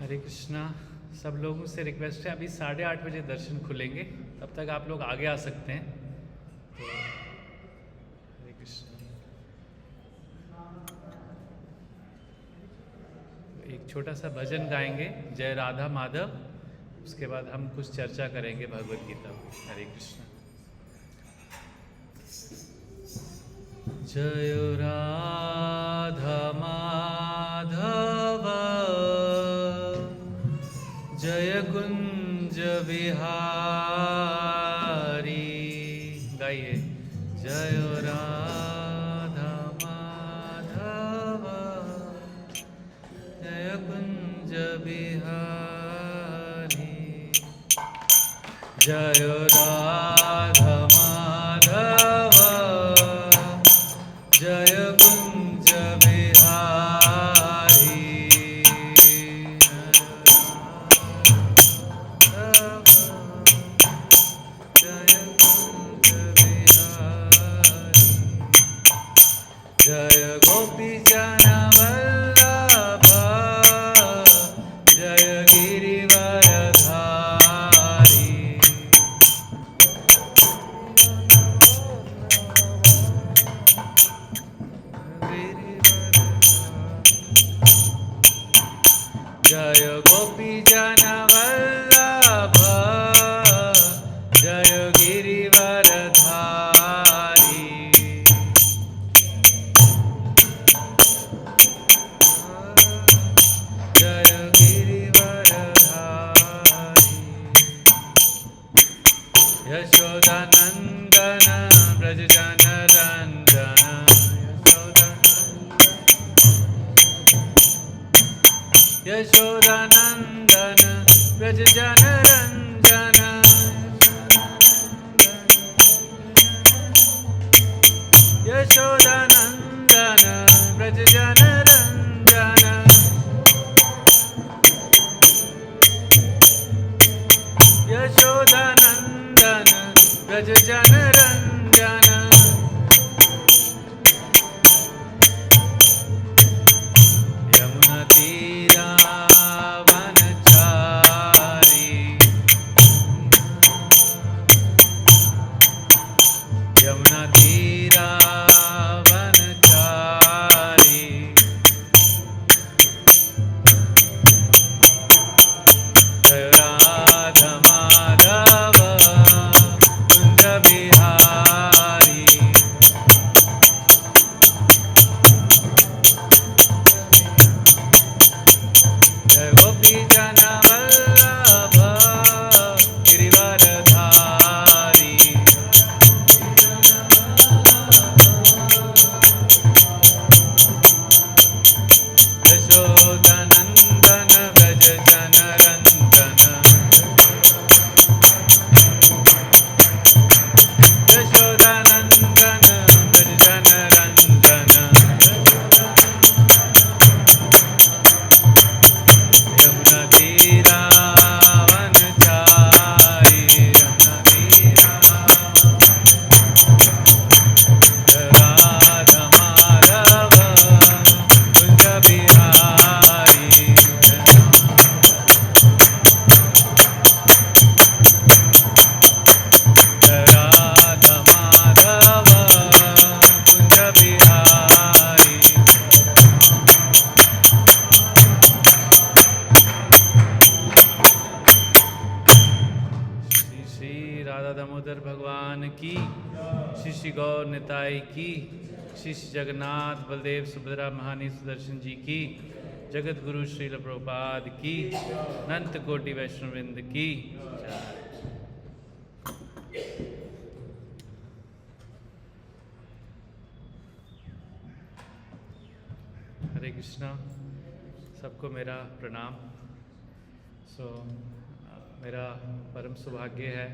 हरे कृष्णा। सब लोगों से रिक्वेस्ट है, अभी 8:30 बजे दर्शन खुलेंगे, तब तक आप लोग आगे आ सकते हैं। तो हरे कृष्णा। एक छोटा सा भजन गाएंगे, जय राधा माधव। उसके बाद हम कुछ चर्चा करेंगे भगवद गीता। हरे कृष्णा। जय राधा माधव जय कुंज बिहारी। गाइए, जय राधा माधव जय कुंज बिहारी। जय राधा माधव जय कुंज बिहारी। जय गोपी जन वल्लभ जय गिरिवरधारी। जय गोपी जन वल्लभ जय गिरिवरधारी। जय गिरिवरधारी। यशोदानंदन ब्रज जन रंजन। यशोदानंदन ब्रज जन रंजन। यशोदानंदन ब्रज जन रंजन। यशोदानंदन ब्रज जन रंजन। यमुना तीरा वनचारी। यमुना तीरा वनचारी। जय राधा माधव कुंज बिहारी। जय गोपी जन वल्लभ गिरिवरधारी। यशोदानंदन ब्रज जन रंजन। यशोदानंदन ब्रज जन रंजन। यमुना तीरा वनचारी। यमुना तीरा। राधा माधव कुंज बिहारी। राधा माधव कुंज बिहारी। श्री श्री राधा दामोदर भगवान की, श्री श्री गौर निताई की, श्री श्री जगन्नाथ बलदेव सुभद्रा महानी सुदर्शन जी की, जगत गुरु श्रील प्रभुपाद की, अनंत कोटि वैष्णववृंद की जय। हरे कृष्णा। सबको मेरा प्रणाम। मेरा परम सौभाग्य है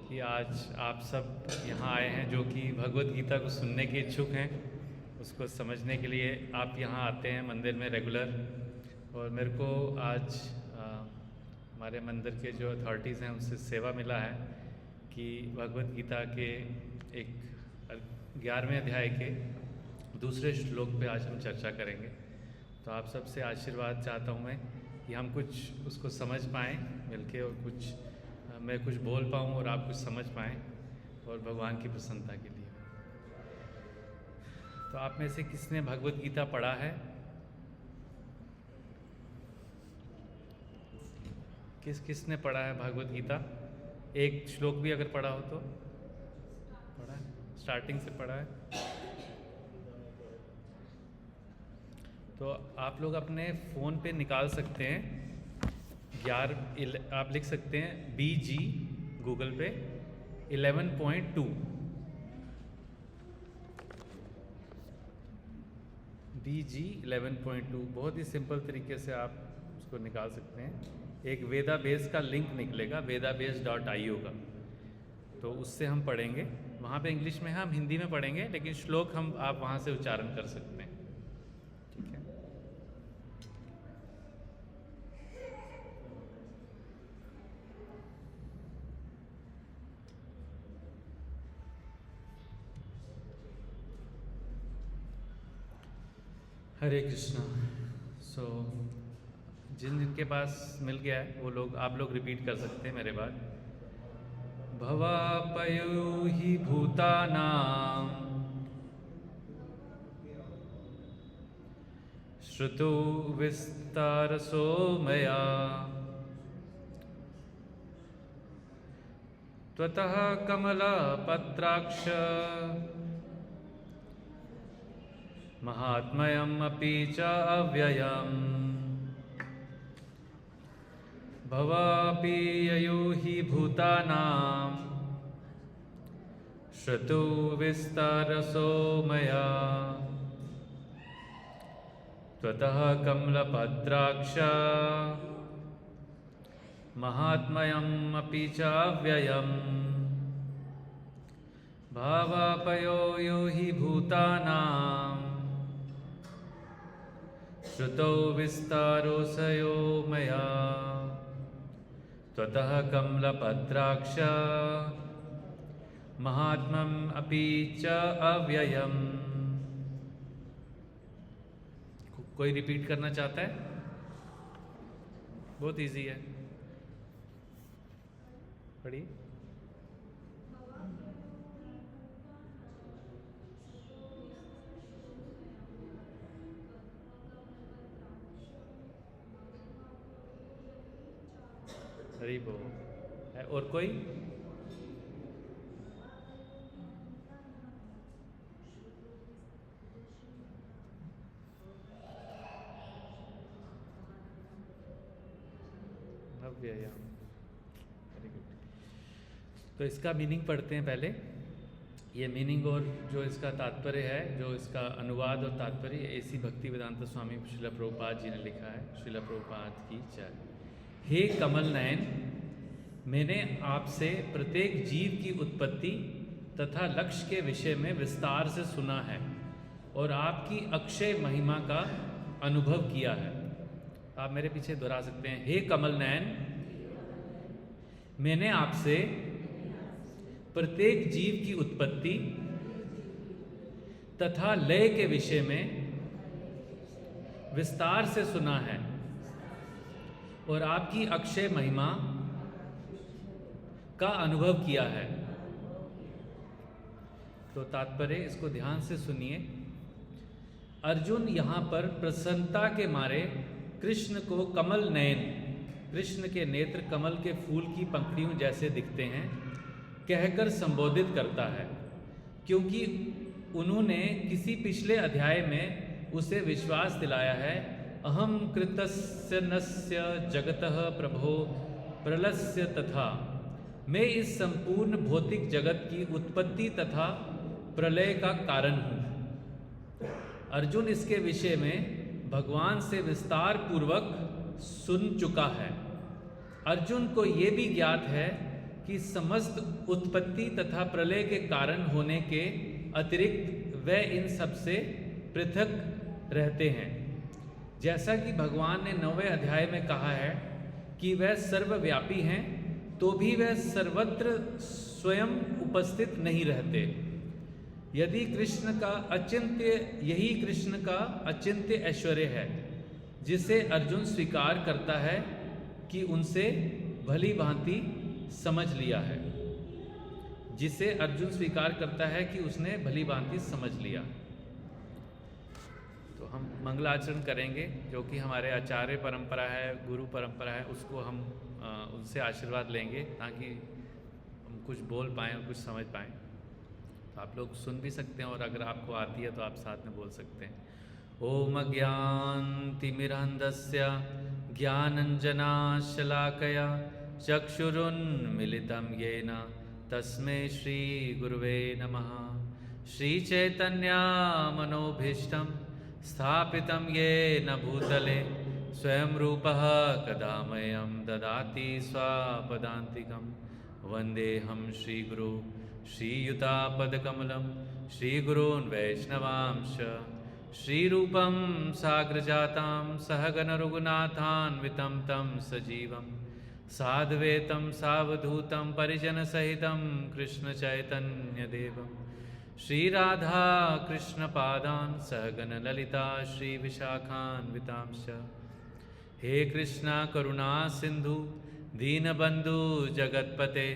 कि आज आप सब यहाँ आए हैं, जो कि भगवद गीता को सुनने के इच्छुक हैं, उसको समझने के लिए आप यहाँ आते हैं मंदिर में रेगुलर। और मेरे को आज हमारे मंदिर के जो अथॉरिटीज़ हैं उनसे सेवा मिला है कि भगवद गीता के एक 11वें अध्याय के दूसरे श्लोक पे आज हम चर्चा करेंगे। तो आप सबसे आशीर्वाद चाहता हूँ मैं कि हम कुछ उसको समझ पाएँ मिलके, और कुछ मैं कुछ बोल पाऊँ और आप कुछ समझ पाएँ, और भगवान की प्रसन्नता के लिए। तो आप में से किसने भगवत गीता पढ़ा है? किसने पढ़ा है भगवत गीता? एक श्लोक भी अगर पढ़ा हो तो? पढ़ा है, स्टार्टिंग से पढ़ा है। तो आप लोग अपने फ़ोन पे निकाल सकते हैं, आप लिख सकते हैं BG गूगल पे 11.2, BG 11.2। बहुत ही सिंपल तरीके से आप उसको निकाल सकते हैं। एक वेदाबेस का लिंक निकलेगा, vedabase.io का, तो उससे हम पढ़ेंगे। वहाँ पे इंग्लिश में है, हम हिंदी में पढ़ेंगे, लेकिन श्लोक आप वहाँ से उच्चारण कर सकते हैं। ठीक है। हरे कृष्णा। जिनके पास मिल गया है वो लोग, आप लोग रिपीट कर सकते हैं मेरे बाद। भवापयो हि भूतानां श्रुतो विस्तारसो मया त्वतः कमलपत्राक्ष महात्म्यम् अपि च अव्ययम् भवापीययो हि भूतानां श्रुतो विस्तारसो मया त्वतः कमलपत्राक्ष महात्म्यम् अपि च अव्ययम् भावापयो यो हि भूतानां श्रुतो विस्तारोऽसयो मया त्वतः कमलपत्राक्ष महात्म्यम् अपि च अव्ययम्। कोई रिपीट करना चाहता है? बहुत इजी है, पढ़िए। हरी बोल। है और कोई? अव्ययम्। Very good. तो इसका मीनिंग पढ़ते हैं पहले। ये मीनिंग और जो इसका तात्पर्य है, जो इसका अनुवाद और तात्पर्य, ऐसी भक्ति वेदांत स्वामी श्रील प्रभुपाद जी ने लिखा है। श्रील प्रभुपाद की जय। हे कमल नयन, मैंने आपसे प्रत्येक जीव की उत्पत्ति तथा लक्ष्य के विषय में विस्तार से सुना है और आपकी अक्षय महिमा का अनुभव किया है। आप मेरे पीछे दोहरा सकते हैं। हे कमल नयन, मैंने आपसे प्रत्येक जीव की उत्पत्ति तथा लय के विषय में विस्तार से सुना है और आपकी अक्षय महिमा का अनुभव किया है। तो तात्पर्य इसको ध्यान से सुनिए। अर्जुन यहाँ पर प्रसन्नता के मारे कृष्ण को कमल नयन, कृष्ण के नेत्र कमल के फूल की पंखुड़ियों जैसे दिखते हैं, कहकर संबोधित करता है, क्योंकि उन्होंने किसी पिछले अध्याय में उसे विश्वास दिलाया है। अहम कृतस्य नस्य जगतः प्रभो प्रलस्य तथा, मैं इस संपूर्ण भौतिक जगत की उत्पत्ति तथा प्रलय का कारण हूँ। अर्जुन इसके विषय में भगवान से विस्तार पूर्वक सुन चुका है। अर्जुन को ये भी ज्ञात है कि समस्त उत्पत्ति तथा प्रलय के कारण होने के अतिरिक्त वह इन सबसे पृथक रहते हैं। जैसा कि भगवान ने 9वें अध्याय में कहा है कि वह सर्वव्यापी हैं, तो भी वह सर्वत्र स्वयं उपस्थित नहीं रहते। यदि कृष्ण का अचिंत्य, यही कृष्ण का अचिंत्य ऐश्वर्य है। जिसे अर्जुन स्वीकार करता है कि उनसे भली भांति समझ लिया है। जिसे अर्जुन स्वीकार करता है कि उसने भली भांति समझ लिया। तो हम मंगलाचरण करेंगे, जो कि हमारे आचार्य परंपरा है, गुरु परंपरा है, उसको हम उनसे आशीर्वाद लेंगे ताकि हम कुछ बोल पाएँ और कुछ समझ पाएँ। तो आप लोग सुन भी सकते हैं और अगर आपको आती है तो आप साथ में बोल सकते हैं। ओम अज्ञानतिमिरन्धस्य ज्ञानञ्जनाशलाकया चक्षुरुन्मिलितं येन तस्मै श्रीगुरुवे नमः। श्रीचैतन्यमनोभीष्टं स्थापितं येन भूतले स्वयं रूपः कदा मह्यं ददाति स्वापदान्तिकं। वन्देऽहं श्रीगुरु श्रीयुतापदकमलं श्रीगुरून् वैष्णवांश्च श्रीरूपं साग्रजातां सहगण रघुनाथान्वितं तं सजीवं साद्वैतं सावधूतं परिजनसहितं कृष्णचैतन्यदेवं श्रीराधा कृष्णपादान् सहगण ललिता श्रीविशाखान्वितांश्च। हे कृष्णा करुणा सिंधु दीनबंधु जगत्पते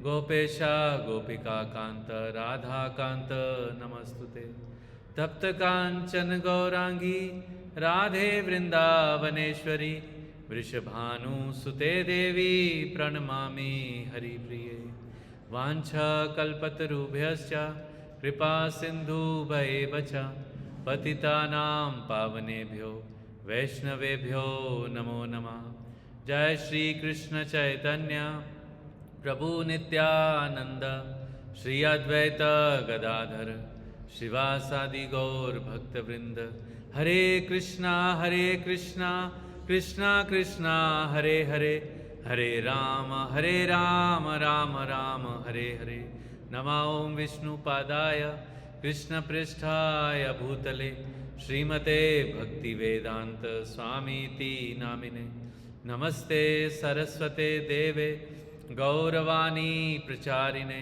गोपेशा गोपिका कांत राधा कांत नमस्तुते। तप्त कांचन गौरांगी राधे वृंदावनेश्वरी वृषभानुसुते देवी प्रणमामि हरिप्रिये। वाञ्छा कल्पतरुभ्यश्च कृपा सिन्धुभैव च पतितानां पावनेभ्यो वैष्णवेभ्यो नमो नमः। जय श्री कृष्ण चैतन्य प्रभु नित्यानंद श्री अद्वैत गदाधर श्रीवासादि गौर भक्तवृंद। हरे कृष्णा कृष्णा कृष्णा हरे हरे, हरे राम राम राम हरे हरे। नमो ओं विष्णुपादाय कृष्णपृष्ठाय भूतले श्रीमते भक्तिवेदांत स्वामीति नामिने। नमस्ते सरस्वते देवे गौरवाणी प्रचारिणे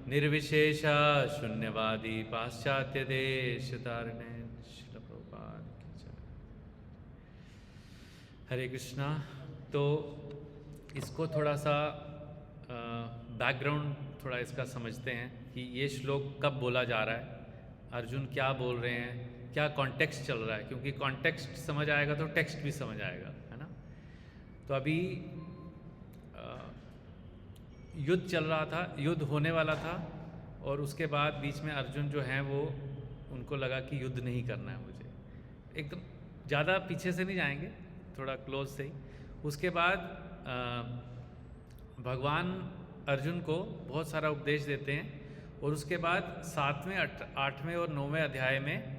निर्विशेषा शून्यवादी पाश्चात्य देशतारिणे। श्रील प्रभुपाद की जय। हरे कृष्णा। तो इसको थोड़ा सा बैकग्राउंड थोड़ा इसका समझते हैं कि ये श्लोक कब बोला जा रहा है, अर्जुन क्या बोल रहे हैं, क्या कॉन्टेक्स्ट चल रहा है, क्योंकि कॉन्टेक्स्ट समझ आएगा तो टेक्स्ट भी समझ आएगा, है ना। तो अभी युद्ध चल रहा था, युद्ध होने वाला था और उसके बाद बीच में अर्जुन जो हैं वो उनको लगा कि युद्ध नहीं करना है मुझे। एकदम ज़्यादा पीछे से नहीं जाएंगे, थोड़ा क्लोज से ही। उसके बाद भगवान अर्जुन को बहुत सारा उपदेश देते हैं और उसके बाद 7वें 8वें और 9वें अध्याय में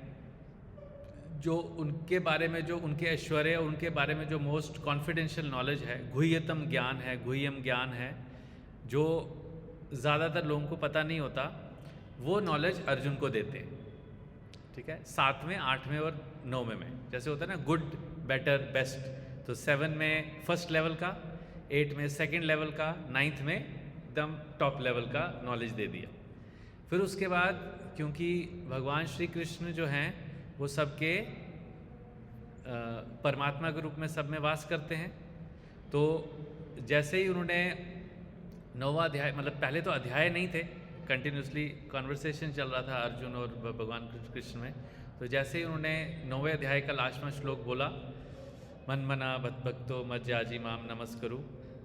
जो उनके बारे में, जो उनके ऐश्वर्य और उनके बारे में जो मोस्ट कॉन्फिडेंशियल नॉलेज है, गुह्यतम ज्ञान है, गुह्यम ज्ञान है, जो ज़्यादातर लोगों को पता नहीं होता, वो नॉलेज अर्जुन को देते हैं। ठीक है, 7वें 8वें और 9वें में जैसे होता है ना गुड बेटर बेस्ट, तो 7 में फर्स्ट लेवल का, 8 में सेकंड लेवल का, 9th में एकदम टॉप लेवल का नॉलेज दे दिया। फिर उसके बाद क्योंकि भगवान श्री कृष्ण जो हैं वो सबके परमात्मा के रूप में सब में वास करते हैं, तो जैसे ही उन्होंने 9वां अध्याय, मतलब पहले तो अध्याय नहीं थे, कंटिन्यूसली कॉन्वर्सेशन चल रहा था अर्जुन और भगवान कृष्ण में, तो जैसे ही उन्होंने 9वें अध्याय का लास्टवां श्लोक बोला, मन मना भक्तो मज्जाजी माम नमस्करु,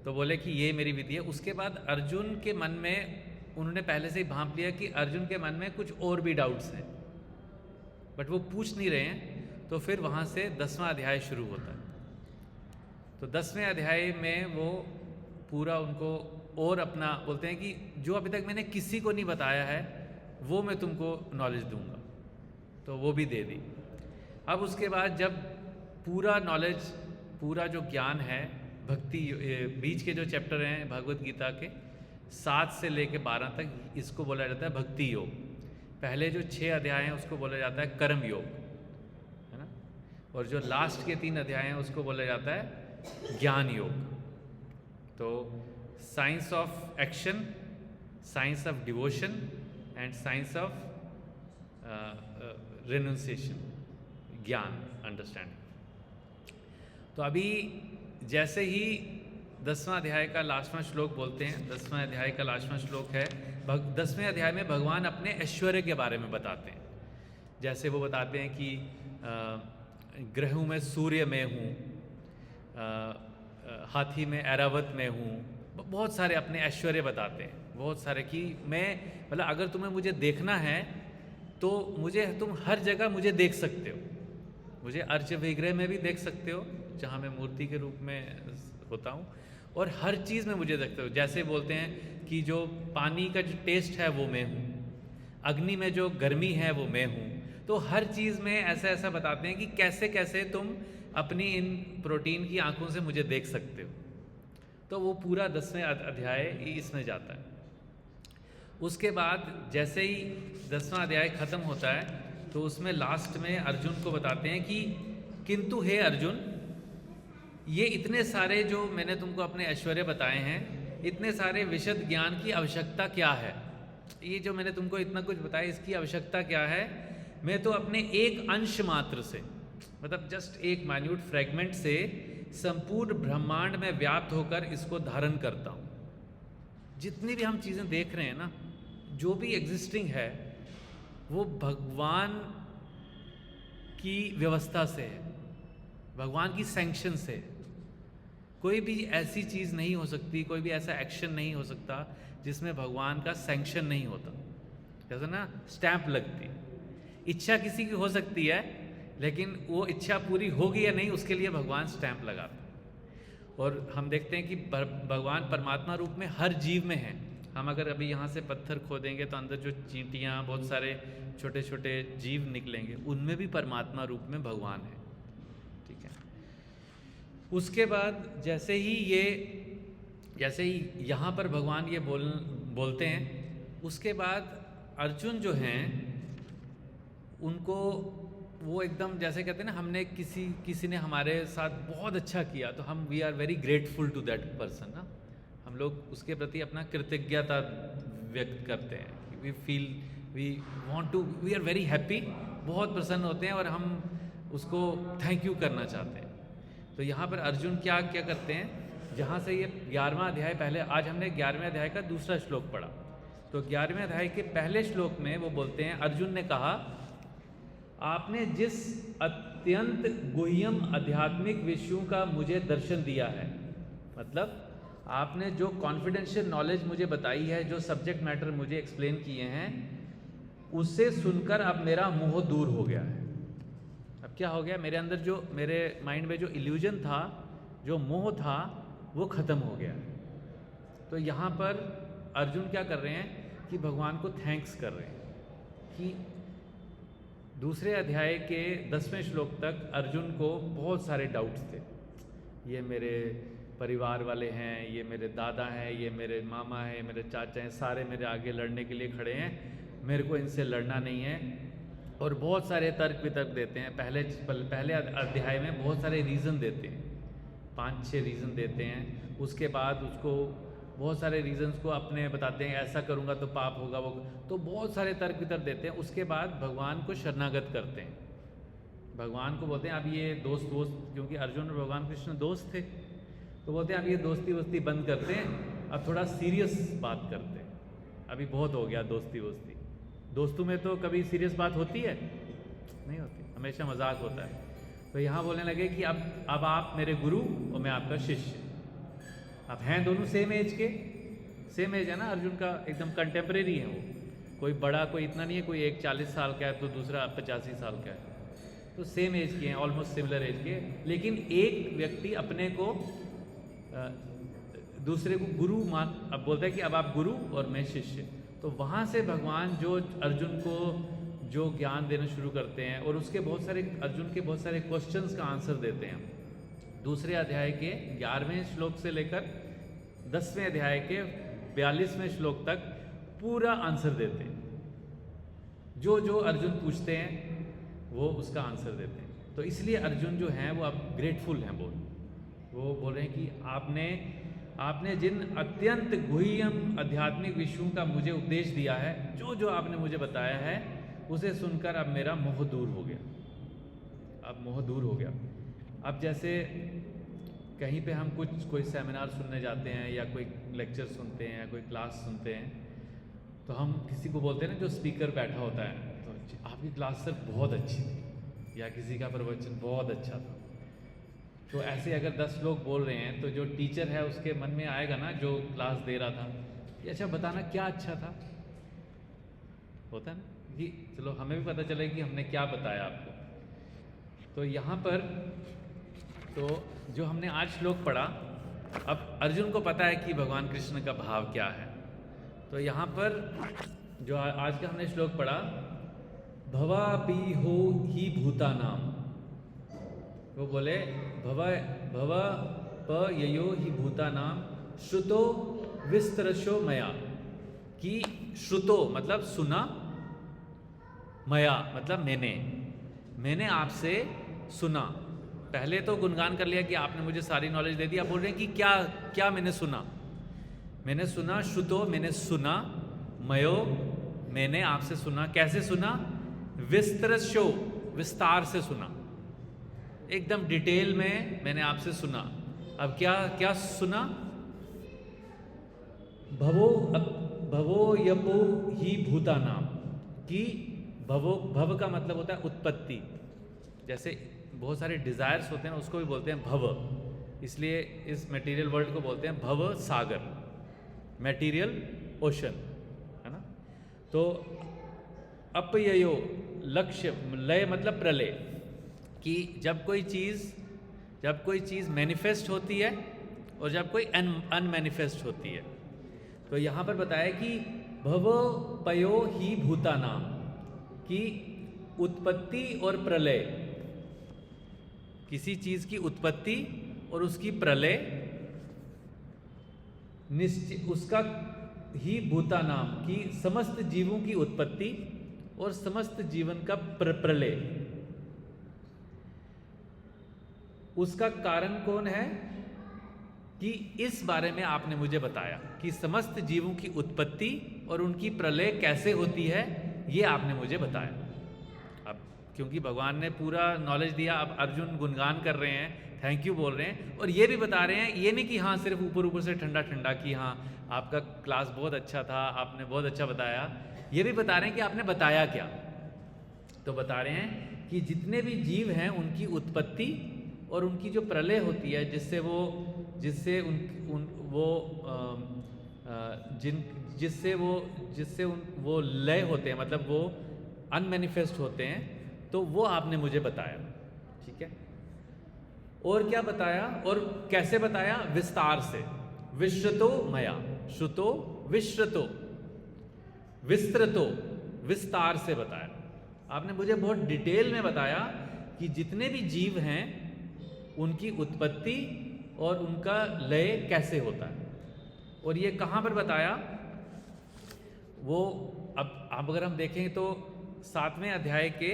तो बोले कि ये मेरी विधि है। उसके बाद अर्जुन के मन में उन्होंने पहले से ही भांप लिया कि अर्जुन के मन में कुछ और भी डाउट्स हैं, बट वो पूछ नहीं रहे हैं। तो फिर वहाँ से 10वां अध्याय शुरू होता है। तो 10वें अध्याय में वो पूरा उनको और अपना बोलते हैं कि जो अभी तक मैंने किसी को नहीं बताया है वो मैं तुमको नॉलेज दूंगा, तो वो भी दे दी। अब उसके बाद जब पूरा नॉलेज, पूरा जो ज्ञान है भक्ति, बीच के जो चैप्टर हैं भगवत गीता के 7 से लेके 12 तक, इसको बोला जाता है भक्ति योग। पहले जो 6 अध्याय हैं उसको बोला जाता है कर्म योग, है ना, और जो लास्ट के 3 अध्याय हैं उसको बोला जाता है ज्ञान योग। तो science of action, science of devotion and science of renunciation, jnana, understanding. तो अभी जैसे ही 10वां अध्याय का लास्टवां श्लोक बोलते हैं, 10वां अध्याय का लास्टवां श्लोक है, 10वें अध्याय में भगवान अपने ऐश्वर्य के बारे में बताते हैं। जैसे वो बताते हैं कि ग्रहों में सूर्य में हूँ, हाथी में ऐरावत में हूँ, बहुत सारे अपने ऐश्वर्य बताते हैं, बहुत सारे कि मैं मतलब अगर तुम्हें मुझे देखना है तो तुम हर जगह मुझे देख सकते हो, मुझे अर्च विग्रह में भी देख सकते हो जहाँ मैं मूर्ति के रूप में होता हूँ, और हर चीज़ में मुझे देखते हो। जैसे बोलते हैं कि जो पानी का जो टेस्ट है वो मैं हूँ, अग्नि में जो गर्मी है वो मैं हूँ। तो हर चीज़ में ऐसा ऐसा बताते हैं कि कैसे कैसे तुम अपनी इन प्रोटीन की आंखों से मुझे देख सकते हो। तो वो पूरा 10वें अध्याय इसमें जाता है। उसके बाद जैसे ही 10वां अध्याय ख़त्म होता है तो उसमें लास्ट में अर्जुन को बताते हैं कि किंतु हे अर्जुन, ये इतने सारे जो मैंने तुमको अपने ऐश्वर्य बताए हैं, इतने सारे विशद ज्ञान की आवश्यकता क्या है? ये जो मैंने तुमको इतना कुछ बताया, इसकी आवश्यकता क्या है? मैं तो अपने एक अंश मात्र से, मतलब जस्ट एक माइन्यूट फ्रेगमेंट से संपूर्ण ब्रह्मांड में व्याप्त होकर इसको धारण करता हूँ। जितनी भी हम चीज़ें देख रहे हैं ना, जो भी एग्जिस्टिंग है वो भगवान की व्यवस्था से है, भगवान की सैंक्शन से। कोई भी ऐसी चीज़ नहीं हो सकती, कोई भी ऐसा एक्शन नहीं हो सकता जिसमें भगवान का सैंक्शन नहीं होता। जैसे ना स्टैंप लगती, इच्छा किसी की हो सकती है लेकिन वो इच्छा पूरी होगी या नहीं उसके लिए भगवान स्टैंप लगाते हैं। और हम देखते हैं कि भगवान परमात्मा रूप में हर जीव में है। हम अगर अभी यहाँ से पत्थर खोदेंगे तो अंदर जो चींटियाँ, बहुत सारे छोटे छोटे जीव निकलेंगे, उनमें भी परमात्मा रूप में भगवान है। ठीक है। उसके बाद जैसे ही यहाँ पर भगवान ये बोलते हैं, उसके बाद अर्जुन जो हैं उनको वो एकदम जैसे कहते हैं ना, हमने किसी ने हमारे साथ बहुत अच्छा किया तो हम we are very grateful to that person ना, हम लोग उसके प्रति अपना कृतज्ञता व्यक्त करते हैं। वी आर वेरी हैप्पी, बहुत प्रसन्न होते हैं और हम उसको थैंक यू करना चाहते हैं। तो यहाँ पर अर्जुन क्या करते हैं, जहाँ से ये 11वां अध्याय, पहले आज हमने 11वें अध्याय का दूसरा श्लोक पढ़ा, तो 11वें अध्याय के पहले श्लोक में वो बोलते हैं, अर्जुन ने कहा, आपने जिस अत्यंत गुह्यम आध्यात्मिक विषयों का मुझे दर्शन दिया है, मतलब आपने जो कॉन्फिडेंशियल नॉलेज मुझे बताई है, जो सब्जेक्ट मैटर मुझे एक्सप्लेन किए हैं, उससे सुनकर अब मेरा मोह दूर हो गया है। अब क्या हो गया, मेरे अंदर जो, मेरे माइंड में जो इल्यूजन था, जो मोह था, वो ख़त्म हो गया। तो यहाँ पर अर्जुन क्या कर रहे हैं कि भगवान को थैंक्स कर रहे हैं कि दूसरे अध्याय के 10वें श्लोक तक अर्जुन को बहुत सारे डाउट्स थे। ये मेरे परिवार वाले हैं, ये मेरे दादा हैं, ये मेरे मामा हैं, मेरे चाचा हैं, सारे मेरे आगे लड़ने के लिए खड़े हैं, मेरे को इनसे लड़ना नहीं है। और बहुत सारे तर्क वितर्क देते हैं। पहले अध्याय में बहुत सारे रीज़न देते हैं, 5-6 रीज़न देते हैं। उसके बाद उसको बहुत सारे रीजंस को अपने बताते हैं, ऐसा करूँगा तो पाप होगा, वो तो बहुत सारे तर्क वितर्क देते हैं। उसके बाद भगवान को शरणागत करते हैं, भगवान को बोलते हैं अब ये दोस्त, क्योंकि अर्जुन और भगवान कृष्ण दोस्त थे, तो बोलते हैं अब ये दोस्ती वोस्ती बंद करते हैं, अब थोड़ा सीरियस बात करते हैं, अभी बहुत हो गया दोस्ती वोस्ती। दोस्तों में तो कभी सीरियस बात होती है? नहीं होती, हमेशा मजाक होता है। तो यहाँ बोलने लगे कि अब आप मेरे गुरु और मैं आपका शिष्य। अब हैं दोनों सेम एज के, सेम एज है ना, अर्जुन का एकदम कंटेम्प्रेरी है वो, कोई बड़ा कोई इतना नहीं है, कोई एक 40 साल का है तो दूसरा 85 साल का है, तो सेम एज के हैं, ऑलमोस्ट सिमिलर एज के। लेकिन एक व्यक्ति अपने को दूसरे को गुरु मान, अब बोलता है कि अब आप गुरु और मैं शिष्य। तो वहाँ से भगवान जो अर्जुन को जो ज्ञान देना शुरू करते हैं और उसके बहुत सारे, अर्जुन के बहुत सारे क्वेश्चंस का आंसर देते हैं। दूसरे अध्याय के 11वें श्लोक से लेकर 10वें अध्याय के 42वें श्लोक तक पूरा आंसर देते हैं। जो जो अर्जुन पूछते हैं वो उसका आंसर देते हैं। तो इसलिए अर्जुन जो हैं वो अब ग्रेटफुल हैं, वो बोल रहे हैं कि आपने जिन अत्यंत गुह्यम आध्यात्मिक विषयों का मुझे उपदेश दिया है, जो जो आपने मुझे बताया है, उसे सुनकर अब मेरा मोह दूर हो गया, अब मोह दूर हो गया। अब जैसे कहीं पे हम कोई सेमिनार सुनने जाते हैं या कोई लेक्चर सुनते हैं या कोई क्लास सुनते हैं, तो हम किसी को बोलते हैं ना, जो स्पीकर बैठा होता है, तो आपकी क्लास सर बहुत अच्छी थी, या किसी का प्रवचन बहुत अच्छा था। तो ऐसे अगर 10 लोग बोल रहे हैं तो जो टीचर है उसके मन में आएगा ना, जो क्लास दे रहा था, कि अच्छा बताना क्या अच्छा था, होता है ना कि चलो हमें भी पता चले कि हमने क्या बताया आपको। तो यहाँ पर तो जो हमने आज श्लोक पढ़ा, अब अर्जुन को पता है कि भगवान कृष्ण का भाव क्या है। तो यहाँ पर जो आज का हमने श्लोक पढ़ा, भवापि हो ही भूतानाम, वो बोले भव प ययो ही भूतानाम श्रुतो विस्तरशो मया, कि श्रुतो मतलब सुना, मया मतलब मैंने आपसे सुना। पहले तो गुणगान कर लिया कि आपने मुझे सारी नॉलेज दे दी, आप बोल रहे हैं कि क्या क्या मैंने सुना, श्रुतो मैंने सुना, मयो मैंने आपसे सुना। कैसे सुना? विस्तरशो विस्तार से सुना, एकदम डिटेल में मैंने आपसे सुना। अब क्या सुना? भवो यपो ही भूतानाम, कि भव का मतलब होता है उत्पत्ति। जैसे बहुत सारे डिजायर्स होते हैं, उसको भी बोलते हैं भव, इसलिए इस मटेरियल वर्ल्ड को बोलते हैं भव सागर, मटेरियल ओशन, है ना। तो अपययो लक्ष्य, लय मतलब प्रलय, कि जब कोई चीज़ मैनिफेस्ट होती है और जब कोई अनमैनिफेस्ट होती है। तो यहाँ पर बताया कि भव पयो ही भूतानाम, की उत्पत्ति और प्रलय, किसी चीज़ की उत्पत्ति और उसकी प्रलय निश्चित, उसका ही भूतानाम, की समस्त जीवों की उत्पत्ति और समस्त जीवन का प्रलय, उसका कारण कौन है? कि इस बारे में आपने मुझे बताया कि समस्त जीवों की उत्पत्ति और उनकी प्रलय कैसे होती है, ये आपने मुझे बताया। अब क्योंकि भगवान ने पूरा नॉलेज दिया, अब अर्जुन गुणगान कर रहे हैं, थैंक यू बोल रहे हैं, और ये भी बता रहे हैं, ये नहीं कि हाँ सिर्फ ऊपर से ठंडा कि हाँ आपका क्लास बहुत अच्छा था, आपने बहुत अच्छा बताया। ये भी बता रहे हैं कि आपने बताया क्या। तो बता रहे हैं कि जितने भी जीव हैं उनकी उत्पत्ति और उनकी जो प्रलय होती है, जिससे वो लय होते हैं, मतलब वो अनमैनिफेस्ट होते हैं, तो वो आपने मुझे बताया। ठीक है, और क्या बताया और कैसे बताया? विस्तार से, विश्रुतो मया, श्रुतो विश्रुतो, विस्तृतो विस्तार से बताया। आपने मुझे बहुत डिटेल में बताया कि जितने भी जीव हैं उनकी उत्पत्ति और उनका लय कैसे होता है। और ये कहाँ पर बताया? वो अब अगर हम देखें तो 7वें अध्याय के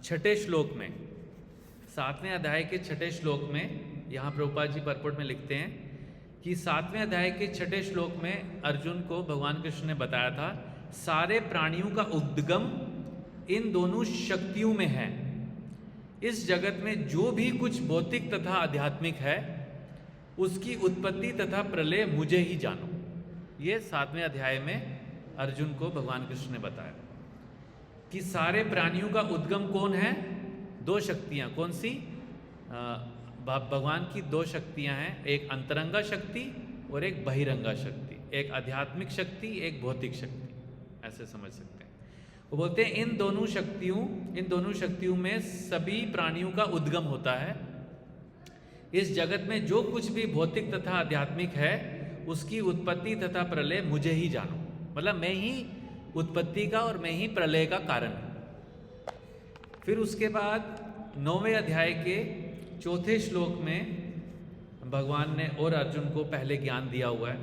6ठे श्लोक में, 7वें अध्याय के 6ठे श्लोक में, यहाँ प्रभुपाद जी परपोर्ट में लिखते हैं कि 7वें अध्याय के 6ठे श्लोक में अर्जुन को भगवान कृष्ण ने बताया था, सारे प्राणियों का उद्गम इन दोनों शक्तियों में है। इस जगत में जो भी कुछ भौतिक तथा आध्यात्मिक है, उसकी उत्पत्ति तथा प्रलय मुझे ही जानो। ये 7वें अध्याय में अर्जुन को भगवान कृष्ण ने बताया कि सारे प्राणियों का उद्गम कौन है? 2 शक्तियाँ। कौन सी? भगवान की 2 शक्तियाँ हैं, एक अंतरंगा शक्ति और एक बहिरंगा शक्ति, एक आध्यात्मिक शक्ति, एक भौतिक शक्ति, ऐसे समझ सकते हैं। वो बोलते हैं इन दोनों शक्तियों में सभी प्राणियों का उद्गम होता है। इस जगत में जो कुछ भी भौतिक तथा आध्यात्मिक है, उसकी उत्पत्ति तथा प्रलय मुझे ही जानो, मतलब मैं ही उत्पत्ति का और मैं ही प्रलय का कारण हूँ। फिर उसके बाद 9वें अध्याय के 4थे श्लोक में भगवान ने और अर्जुन को पहले ज्ञान दिया हुआ है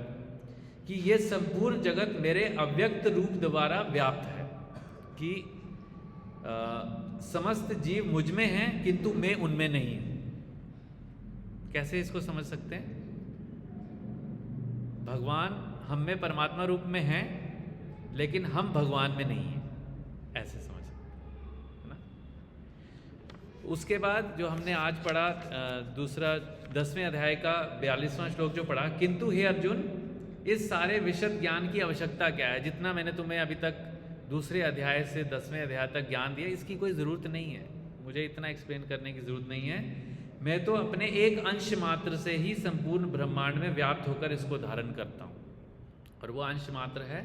कि ये संपूर्ण जगत मेरे अव्यक्त रूप द्वारा व्याप्त है, कि समस्त जीव मुझ में हैं किंतु मैं उनमें नहीं हूं। कैसे इसको समझ सकते हैं? भगवान हम में परमात्मा रूप में हैं, लेकिन हम भगवान में नहीं हैं, ऐसे समझ सकते हैं, है ना। उसके बाद जो हमने आज पढ़ा दूसरा 10वें अध्याय का 42वां श्लोक जो पढ़ा, किंतु हे अर्जुन इस सारे विशद ज्ञान की आवश्यकता क्या है? जितना मैंने तुम्हें अभी तक दूसरे अध्याय से 10वें अध्याय तक ज्ञान दिया, इसकी कोई ज़रूरत नहीं है, मुझे इतना एक्सप्लेन करने की ज़रूरत नहीं है। मैं तो अपने एक अंश मात्र से ही संपूर्ण ब्रह्मांड में व्याप्त होकर इसको धारण करता हूँ, और वो अंश मात्र है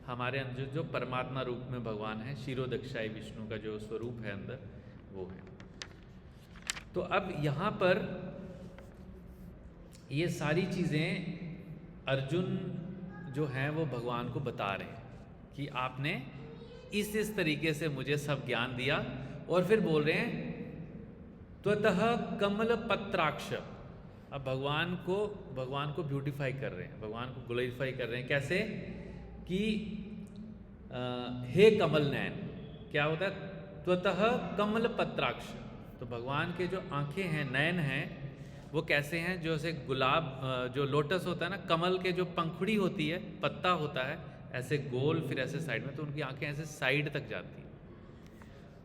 हमारे अंदर जो परमात्मा रूप में भगवान है, क्षीरोदक्षाई विष्णु का जो स्वरूप है अंदर, वो है। तो अब यहाँ पर ये सारी चीज़ें अर्जुन जो हैं वो भगवान को बता रहे हैं कि आपने इस तरीके से मुझे सब ज्ञान दिया, और फिर बोल रहे हैं त्वतः कमल पत्राक्ष। अब भगवान को ब्यूटीफाई कर रहे हैं, भगवान को ग्लोरीफाई कर रहे हैं। कैसे कि हे कमल नयन, क्या होता है? त्वतः कमल पत्राक्ष। तो भगवान के जो आंखें हैं, नयन हैं, वो कैसे हैं? जो ऐसे गुलाब, जो लोटस होता है ना, कमल के जो पंखुड़ी होती है, पत्ता होता है ऐसे गोल, फिर ऐसे साइड में, तो उनकी आंखें ऐसे साइड तक जाती हैं।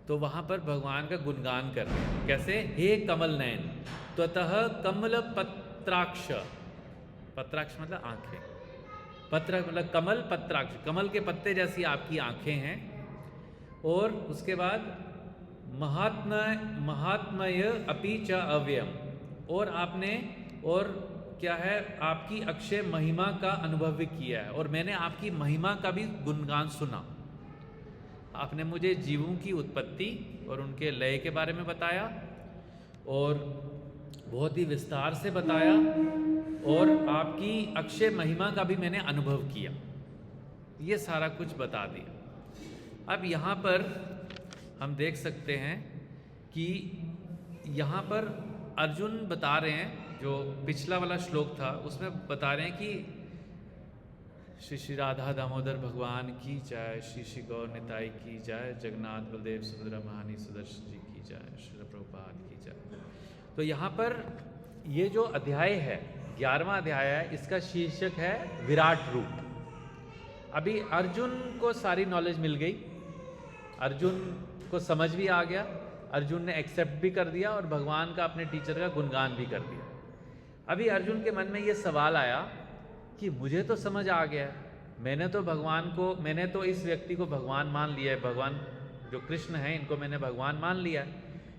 तो वहाँ पर भगवान का गुणगान कर रहे हैं। कैसे? हे कमल नयन, त्वतः कमल पत्राक्ष। पत्राक्ष मतलब आंखें, पत्र मतलब कमल, पत्राक्ष, कमल के पत्ते जैसी आपकी आंखें हैं। और उसके बाद महात्मय अपि च अव्ययम, और आपने और क्या है? आपकी अक्षय महिमा का अनुभव भी किया है, और मैंने आपकी महिमा का भी गुणगान सुना। आपने मुझे जीवों की उत्पत्ति और उनके लय के बारे में बताया, और बहुत ही विस्तार से बताया, और आपकी अक्षय महिमा का भी मैंने अनुभव किया। ये सारा कुछ बता दिया। अब यहाँ पर हम देख सकते हैं कि यहाँ पर अर्जुन बता रहे हैं, जो पिछला वाला श्लोक था उसमें बता रहे हैं कि श्री राधा दामोदर भगवान की जय, श्री गौर निताई की जय, जगन्नाथ बलदेव सुभद्रा महानी सुदर्शन जी की जय, श्री प्रभुपाद की जय। तो यहाँ पर ये जो अध्याय है, 11वां अध्याय है, इसका शीर्षक है विराट रूप। अभी अर्जुन को सारी नॉलेज मिल गई, अर्जुन को समझ भी आ गया, अर्जुन ने एक्सेप्ट भी कर दिया, और भगवान का अपने टीचर का गुणगान भी कर दिया। अभी अर्जुन के मन में ये सवाल आया कि मुझे तो समझ आ गया, मैंने तो इस व्यक्ति को भगवान मान लिया है, भगवान जो कृष्ण हैं इनको मैंने भगवान मान लिया है,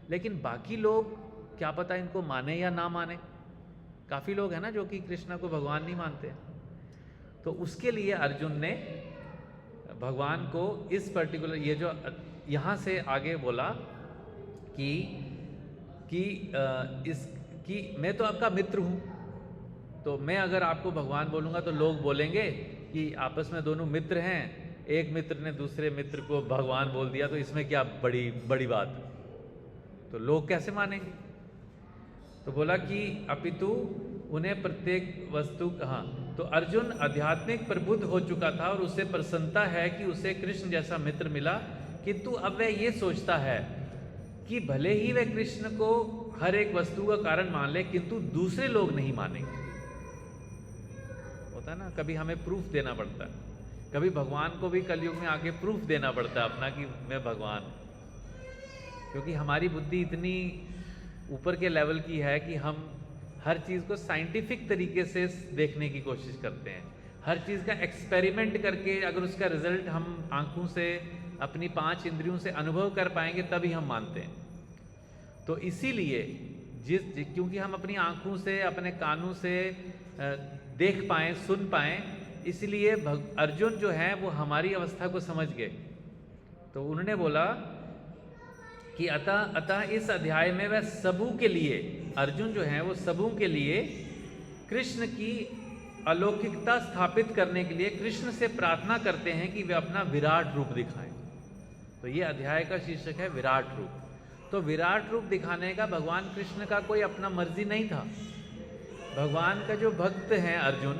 लेकिन बाकी लोग क्या पता इनको माने या ना माने। काफ़ी लोग हैं ना जो कि कृष्ण को भगवान नहीं मानते। तो उसके लिए अर्जुन ने भगवान को इस पर्टिकुलर, ये जो यहाँ से आगे बोला कि मैं तो आपका मित्र हूँ, तो मैं अगर आपको भगवान बोलूँगा तो लोग बोलेंगे कि आपस में दोनों मित्र हैं, एक मित्र ने दूसरे मित्र को भगवान बोल दिया, तो इसमें क्या बड़ी बात? तो लोग कैसे मानेंगे? तो बोला कि अपितु उन्हें प्रत्येक वस्तु, हाँ, तो अर्जुन आध्यात्मिक प्रबुद्ध हो चुका था और उसे प्रसन्नता है कि उसे कृष्ण जैसा मित्र मिला, किंतु अब वह ये सोचता है कि भले ही वह कृष्ण को हर एक वस्तु का कारण मान ले, किंतु दूसरे लोग नहीं मानेंगे। होता है ना, कभी हमें प्रूफ देना पड़ता है, कभी भगवान को भी कलयुग में आके प्रूफ देना पड़ता है अपना कि मैं भगवान, क्योंकि हमारी बुद्धि इतनी ऊपर के लेवल की है कि हम हर चीज़ को साइंटिफिक तरीके से देखने की कोशिश करते हैं, हर चीज़ का एक्सपेरिमेंट करके अगर उसका रिजल्ट हम आंखों से, अपनी 5 इंद्रियों से अनुभव कर पाएंगे तभी हम मानते हैं। तो इसीलिए क्योंकि हम अपनी आंखों से, अपने कानों से देख पाएँ, सुन पाएँ, इसलिए अर्जुन जो है वो हमारी अवस्था को समझ गए। तो उन्होंने बोला कि अतः इस अध्याय में वह सबों के लिए, अर्जुन जो है वो सबों के लिए कृष्ण की अलौकिकता स्थापित करने के लिए कृष्ण से प्रार्थना करते हैं कि वे अपना विराट रूप दिखाएं। तो ये अध्याय का शीर्षक है विराट रूप। तो विराट रूप दिखाने का भगवान कृष्ण का कोई अपना मर्जी नहीं था। भगवान का जो भक्त हैं अर्जुन,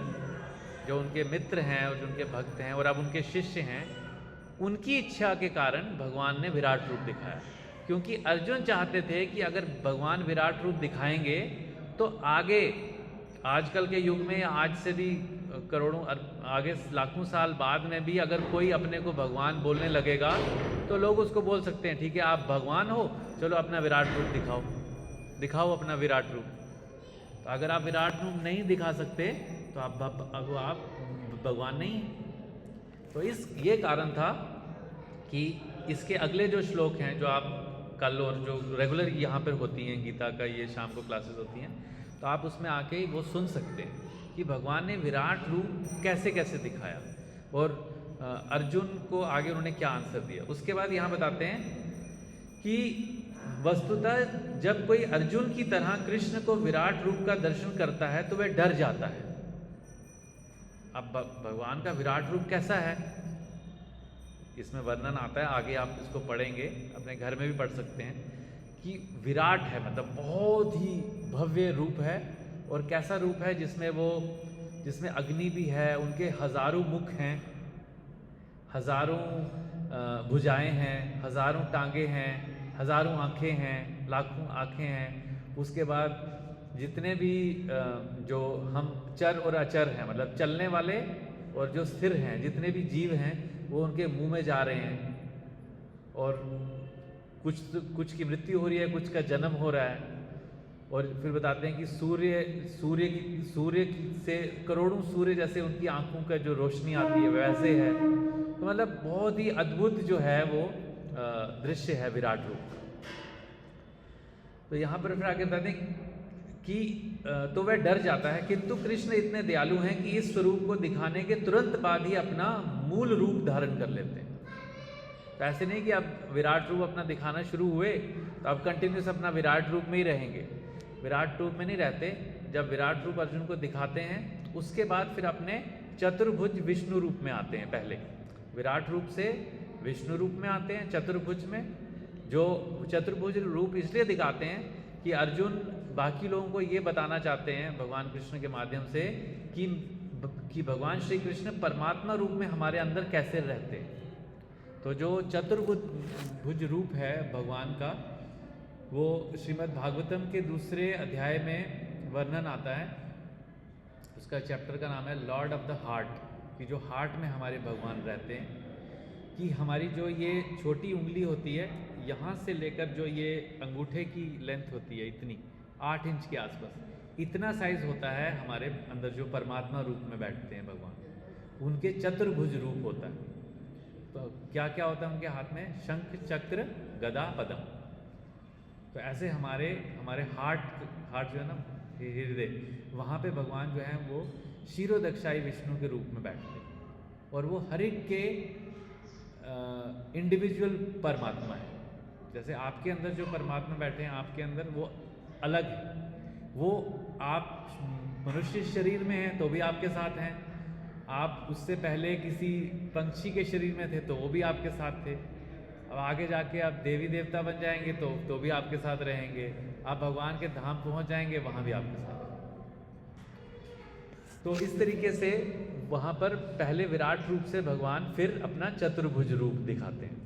जो उनके मित्र हैं और जो उनके भक्त हैं और अब उनके शिष्य हैं, उनकी इच्छा के कारण भगवान ने विराट रूप दिखाया। क्योंकि अर्जुन चाहते थे कि अगर भगवान विराट रूप दिखाएंगे तो आगे, आजकल के युग में, आज से भी करोड़ों आगे लाखों साल बाद में भी अगर कोई अपने को भगवान बोलने लगेगा तो लोग उसको बोल सकते हैं, ठीक है आप भगवान हो चलो अपना विराट रूप दिखाओ, दिखाओ अपना विराट रूप। तो अगर आप विराट रूप नहीं दिखा सकते तो आप भगवान नहीं हैं। तो ये कारण था कि इसके अगले जो श्लोक हैं जो आप कल और जो रेगुलर यहाँ पर होती हैं गीता का, ये शाम को क्लासेस होती हैं, तो आप उसमें आके वो सुन सकते हैं कि भगवान ने विराट रूप कैसे कैसे दिखाया और अर्जुन को आगे उन्होंने क्या आंसर दिया। उसके बाद यहाँ बताते हैं कि वस्तुतः जब कोई अर्जुन की तरह कृष्ण को विराट रूप का दर्शन करता है तो वह डर जाता है। अब भगवान का विराट रूप कैसा है इसमें वर्णन आता है, आगे आप इसको पढ़ेंगे, अपने घर में भी पढ़ सकते हैं कि विराट है मतलब बहुत ही भव्य रूप है। और कैसा रूप है जिसमें अग्नि भी है, उनके हजारों मुख हैं, हजारों भुजाएं हैं, हजारों टांगे हैं, हजारों आँखें हैं, लाखों आँखें हैं। उसके बाद जितने भी जो हम चर और अचर हैं मतलब चलने वाले और जो स्थिर हैं, जितने भी जीव हैं वो उनके मुंह में जा रहे हैं। और कुछ की मृत्यु हो रही है, कुछ का जन्म हो रहा है। और फिर बताते हैं कि सूर्य से करोड़ों सूर्य जैसे उनकी आंखों का जो रोशनी आती है वैसे है। तो मतलब बहुत ही अद्भुत जो है वो दृश्य है विराट रूप। तो यहाँ पर फिर आगे बताते हैं कि तो वह डर जाता है, किंतु कृष्ण इतने दयालु हैं कि इस स्वरूप को दिखाने के तुरंत बाद ही अपना मूल रूप धारण कर लेते हैं। तो ऐसे नहीं कि आप विराट रूप अपना दिखाना शुरू हुए तो आप कंटिन्यूस अपना विराट रूप में ही रहेंगे, विराट रूप में नहीं रहते। जब विराट रूप अर्जुन को दिखाते हैं उसके बाद फिर अपने चतुर्भुज विष्णु रूप में आते हैं। पहले विराट रूप से विष्णु रूप में आते हैं चतुर्भुज में। जो चतुर्भुज रूप इसलिए दिखाते हैं कि अर्जुन बाकी लोगों को ये बताना चाहते हैं भगवान कृष्ण के माध्यम से कि भगवान श्री कृष्ण परमात्मा रूप में हमारे अंदर कैसे रहते हैं। तो जो चतुर्भुज रूप है भगवान का वो श्रीमद् भागवतम के दूसरे अध्याय में वर्णन आता है। उसका चैप्टर का नाम है लॉर्ड ऑफ द हार्ट, कि जो हार्ट में हमारे भगवान रहते हैं। कि हमारी जो ये छोटी उंगली होती है यहाँ से लेकर जो ये अंगूठे की लेंथ होती है इतनी 8 इंच के आसपास, इतना साइज होता है हमारे अंदर जो परमात्मा रूप में बैठते हैं भगवान, उनके चतुर्भुज रूप होता है। तो क्या क्या होता है उनके हाथ में? शंख चक्र गदा पद्म। तो ऐसे हमारे हार्ट जो है ना हृदय, वहाँ पे भगवान जो है वो क्षीरोदक्षाई विष्णु के रूप में बैठते हैं। और वो हर एक के इंडिविजुअल परमात्मा है। जैसे आपके अंदर जो परमात्मा बैठे हैं आपके अंदर वो अलग है, वो आप मनुष्य शरीर में हैं तो भी आपके साथ हैं, आप उससे पहले किसी पंछी के शरीर में थे तो वो भी आपके साथ थे, अब आगे जाके आप देवी देवता बन जाएंगे तो भी आपके साथ रहेंगे, आप भगवान के धाम पहुंच जाएंगे वहाँ भी आपके साथ। तो इस तरीके से वहाँ पर पहले विराट रूप से भगवान फिर अपना चतुर्भुज रूप दिखाते हैं।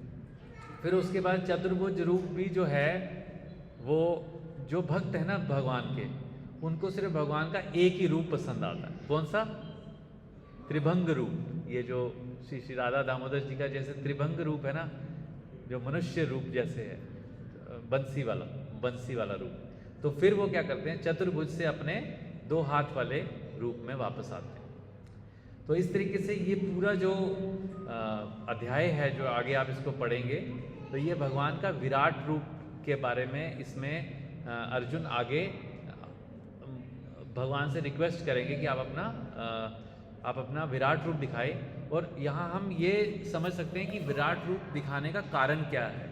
फिर उसके बाद चतुर्भुज रूप भी जो है वो जो भक्त है ना भगवान के, उनको सिर्फ भगवान का एक ही रूप पसंद आता है। कौन सा? त्रिभंग रूप। ये जो श्री राधा दामोदर जी का जैसे त्रिभंग रूप है ना, जो मनुष्य रूप जैसे है, बंसी वाला रूप, तो फिर वो क्या करते हैं चतुर्भुज से अपने 2 हाथ वाले रूप में वापस आते हैं। तो इस तरीके से ये पूरा जो अध्याय है जो आगे आप इसको पढ़ेंगे तो ये भगवान का विराट रूप के बारे में इसमें अर्जुन आगे भगवान से रिक्वेस्ट करेंगे कि आप अपना विराट रूप दिखाए। और यहाँ हम ये समझ सकते हैं कि विराट रूप दिखाने का कारण क्या है,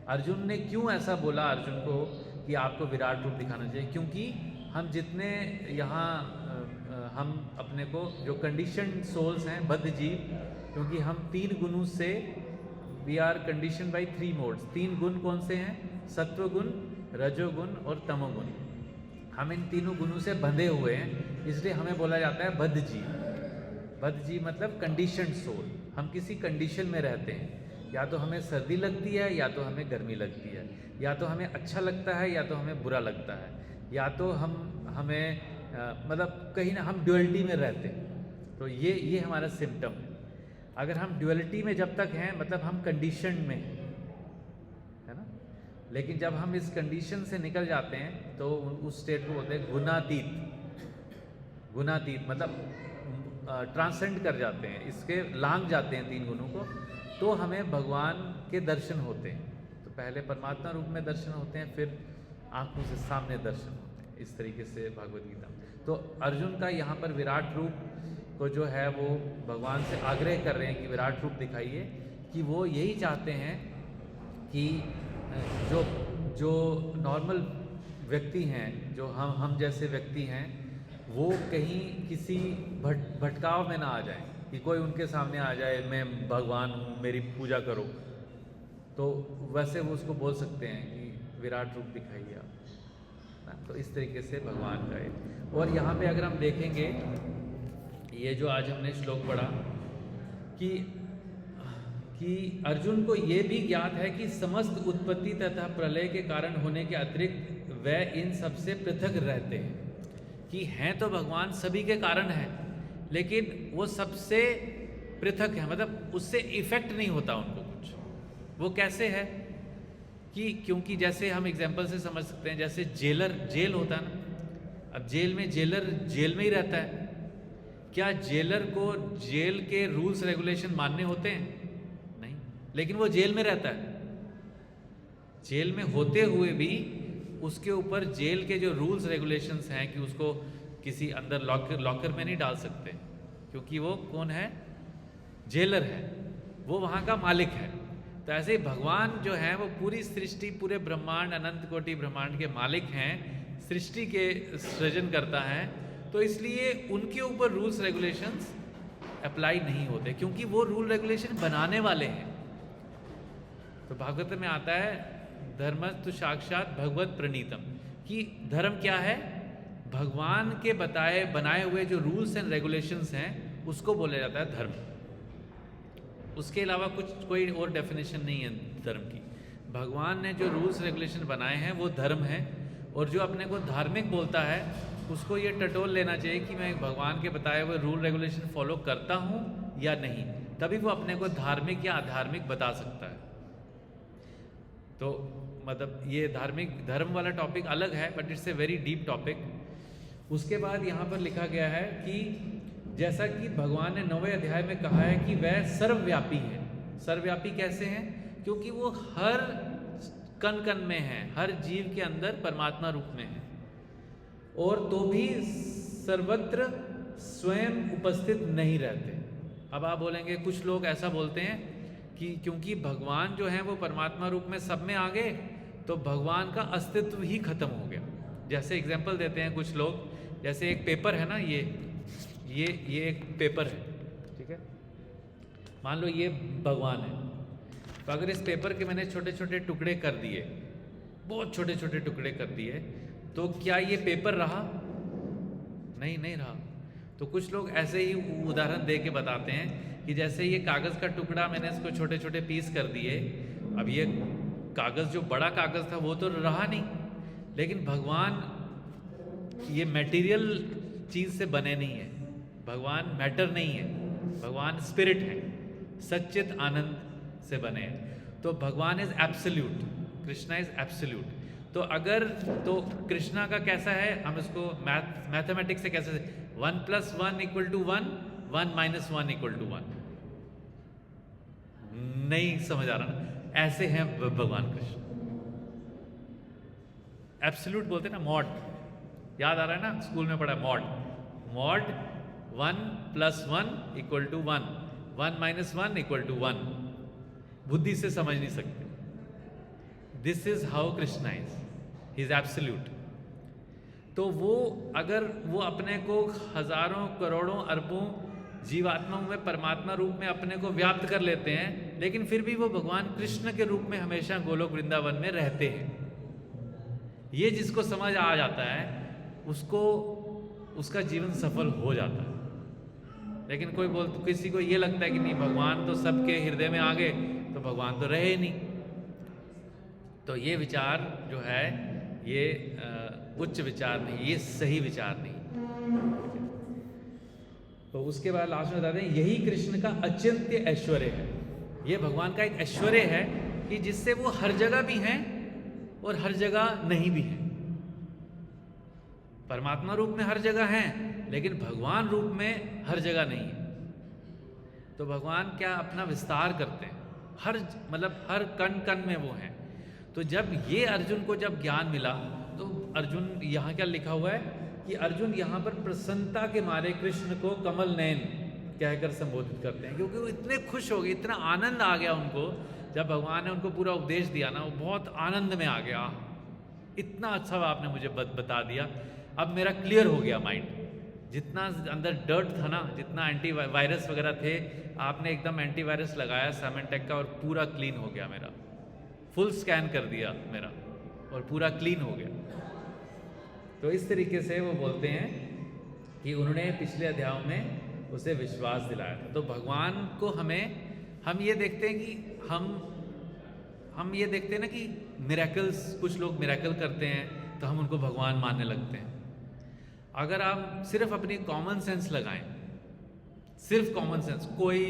अर्जुन ने क्यों ऐसा बोला अर्जुन को कि आपको विराट रूप दिखाना चाहिए। क्योंकि हम जितने यहाँ हम अपने को जो कंडीशन सोल्स हैं बद्ध जीव, क्योंकि हम 3 गुणों से we are condition by 3 modes. 3 गुण कौन से हैं? सत्वगुण, रजोगुण और तमोगुण। हम इन तीनों गुणों से बंधे हुए हैं, इसलिए हमें बोला जाता है बद्ध जीव। बद्ध जीव मतलब कंडीशन सोल। हम किसी कंडीशन में रहते हैं, या तो हमें सर्दी लगती है या तो हमें गर्मी लगती है, या तो हमें अच्छा लगता है या तो हमें बुरा लगता है, या तो हमें मतलब कहीं ना हम ड्युअलिटी में रहते हैं। तो ये हमारा सिम्टम है। अगर हम ड्युअलिटी में जब तक हैं मतलब हम कंडीशन में हैं, है ना। लेकिन जब हम इस कंडीशन से निकल जाते हैं तो उस स्टेट को बोलते हैं गुणातीत। गुणातीत मतलब ट्रांसेंड कर जाते हैं, इसके लांग जाते हैं 3 गुणों को, तो हमें भगवान के दर्शन होते हैं। तो पहले परमात्मा रूप में दर्शन होते हैं, फिर आंखों से सामने दर्शन होते हैं। इस तरीके से भगवद गीता में तो अर्जुन का यहाँ पर विराट रूप को जो है वो भगवान से आग्रह कर रहे हैं कि विराट रूप दिखाइए, कि वो यही चाहते हैं कि जो नॉर्मल व्यक्ति हैं, जो हम जैसे व्यक्ति हैं, वो कहीं किसी भटकाव में ना आ जाएं, कि कोई उनके सामने आ जाए मैं भगवान हूँ मेरी पूजा करो, तो वैसे वो उसको बोल सकते हैं कि विराट रूप दिखाइए आप। तो इस तरीके से भगवान का है। और यहाँ पे अगर हम देखेंगे ये जो आज हमने श्लोक पढ़ा कि अर्जुन को ये भी ज्ञात है कि समस्त उत्पत्ति तथा प्रलय के कारण होने के अतिरिक्त वह इन सबसे पृथक रहते हैं। कि हैं तो भगवान सभी के कारण हैं, लेकिन वो सबसे पृथक है, मतलब उससे इफेक्ट नहीं होता उनको कुछ। वो कैसे है कि क्योंकि जैसे हम एग्जाम्पल से समझ सकते हैं, जैसे जेल होता है ना, अब जेल में जेलर जेल में ही रहता है, क्या जेलर को जेल के रूल्स रेगुलेशन मानने होते हैं? नहीं, लेकिन वो जेल में रहता है। जेल में होते हुए भी उसके ऊपर जेल के जो रूल्स रेगुलेशंस हैं कि उसको किसी अंदर लॉकर में नहीं डाल सकते, क्योंकि वो कौन है? जेलर है, वो वहाँ का मालिक है। तो ऐसे ही भगवान जो है वो पूरी सृष्टि, पूरे ब्रह्मांड, अनंत कोटि ब्रह्मांड के मालिक हैं, सृष्टि के सृजन करता है, तो इसलिए उनके ऊपर रूल्स रेगुलेशंस अप्लाई नहीं होते, क्योंकि वो रूल रेगुलेशन बनाने वाले हैं। तो भागवत में आता है धर्मस्तु साक्षात भगवत प्रणीतम, कि धर्म क्या है? भगवान के बनाए हुए जो रूल्स एंड रेगुलेशंस हैं उसको बोला जाता है धर्म। उसके अलावा कोई और डेफिनेशन नहीं है धर्म की। भगवान ने जो रूल्स रेगुलेशन बनाए हैं वो धर्म है, और जो अपने को धार्मिक बोलता है उसको ये टटोल लेना चाहिए कि मैं भगवान के बताए हुए रूल रेगुलेशन फॉलो करता हूँ या नहीं, तभी वो अपने को धार्मिक या अधार्मिक बता सकता है। तो मतलब ये धर्म वाला टॉपिक अलग है, but it's a very deep topic. उसके बाद यहाँ पर लिखा गया है कि जैसा कि भगवान ने 9वें अध्याय में कहा है कि वह सर्वव्यापी है। सर्वव्यापी कैसे हैं? क्योंकि वो हर कण कण में है, हर जीव के अंदर परमात्मा रूप में है, और तो भी सर्वत्र स्वयं उपस्थित नहीं रहते। अब आप बोलेंगे, कुछ लोग ऐसा बोलते हैं कि क्योंकि भगवान जो है वो परमात्मा रूप में सब में आ गए, तो भगवान का अस्तित्व ही खत्म हो गया। जैसे एग्जाम्पल देते हैं कुछ लोग, जैसे एक पेपर है ना, ये एक पेपर है, ठीक है, मान लो ये भगवान है, तो अगर इस पेपर के मैंने छोटे छोटे टुकड़े कर दिए, बहुत छोटे छोटे टुकड़े कर दिए, तो क्या ये पेपर रहा? नहीं रहा। तो कुछ लोग ऐसे ही उदाहरण दे के बताते हैं कि जैसे ये कागज़ का टुकड़ा, मैंने इसको छोटे छोटे पीस कर दिए, अब ये कागज़ जो बड़ा कागज़ था वो तो रहा नहीं, लेकिन भगवान ये मटेरियल चीज़ से बने नहीं है, भगवान मैटर नहीं है, भगवान स्पिरिट है, सच्चित आनंद से बने हैं। तो भगवान is absolute, Krishna is absolute. तो अगर तो कृष्णा का कैसा है, हम इसको मैथमेटिक्स से कैसे, 1 + 1 = 1, 1 - 1 = 1, नहीं समझ आ रहा ना? ऐसे हैं भगवान कृष्ण, एब्सोल्यूट बोलते हैं ना, मॉड, याद आ रहा है ना, स्कूल में पढ़ा मॉड 1 + 1 = 1, 1 - 1 = 1, बुद्धि से समझ नहीं सकते। This is how Krishna is, he is absolute. तो वो अगर वो अपने को हजारों करोड़ों अरबों जीवात्माओं में परमात्मा रूप में अपने को व्याप्त कर लेते हैं, लेकिन फिर भी वो भगवान कृष्ण के रूप में हमेशा गोलोक वृंदावन में रहते हैं। ये जिसको समझ आ जाता है उसको उसका जीवन सफल हो जाता है। लेकिन किसी को ये लगता है कि नहीं, भगवान तो सबके हृदय में आ गए, तो भगवान तो रहे ही नहीं। तो ये विचार जो है ये उच्च विचार नहीं, ये सही विचार नहीं। तो उसके बाद लास्ट में बताते हैं यही कृष्ण का अचिंत्य ऐश्वर्य है। ये भगवान का एक ऐश्वर्य है कि जिससे वो हर जगह भी हैं और हर जगह नहीं भी हैं। परमात्मा रूप में हर जगह हैं, लेकिन भगवान रूप में हर जगह नहीं है। तो भगवान क्या अपना विस्तार करते हैं, मतलब हर कण कण में वो हैं। तो जब ये अर्जुन को जब ज्ञान मिला, तो अर्जुन, यहाँ क्या लिखा हुआ है कि अर्जुन यहाँ पर प्रसन्नता के मारे कृष्ण को कमल नयन कहकर संबोधित करते हैं, क्योंकि वो इतने खुश हो गए, इतना आनंद आ गया उनको। जब भगवान ने उनको पूरा उपदेश दिया ना, वो बहुत आनंद में आ गया, इतना अच्छा आपने मुझे बता दिया, अब मेरा क्लियर हो गया माइंड। जितना अंदर डर्ट था ना, जितना एंटीवायरस वगैरह थे, आपने एकदम एंटीवायरस लगाया साइमेंटेक का और पूरा क्लीन हो गया मेरा, फुल स्कैन कर दिया मेरा और पूरा क्लीन हो गया। तो इस तरीके से वो बोलते हैं कि उन्होंने पिछले अध्यायों में उसे विश्वास दिलाया था। तो भगवान को हम ये देखते हैं कि हम ये देखते हैं ना कि मिरेकल्स, कुछ लोग मिरेकल करते हैं तो हम उनको भगवान मानने लगते हैं। अगर आप सिर्फ अपनी कॉमन सेंस लगाएं, सिर्फ कॉमन सेंस, कोई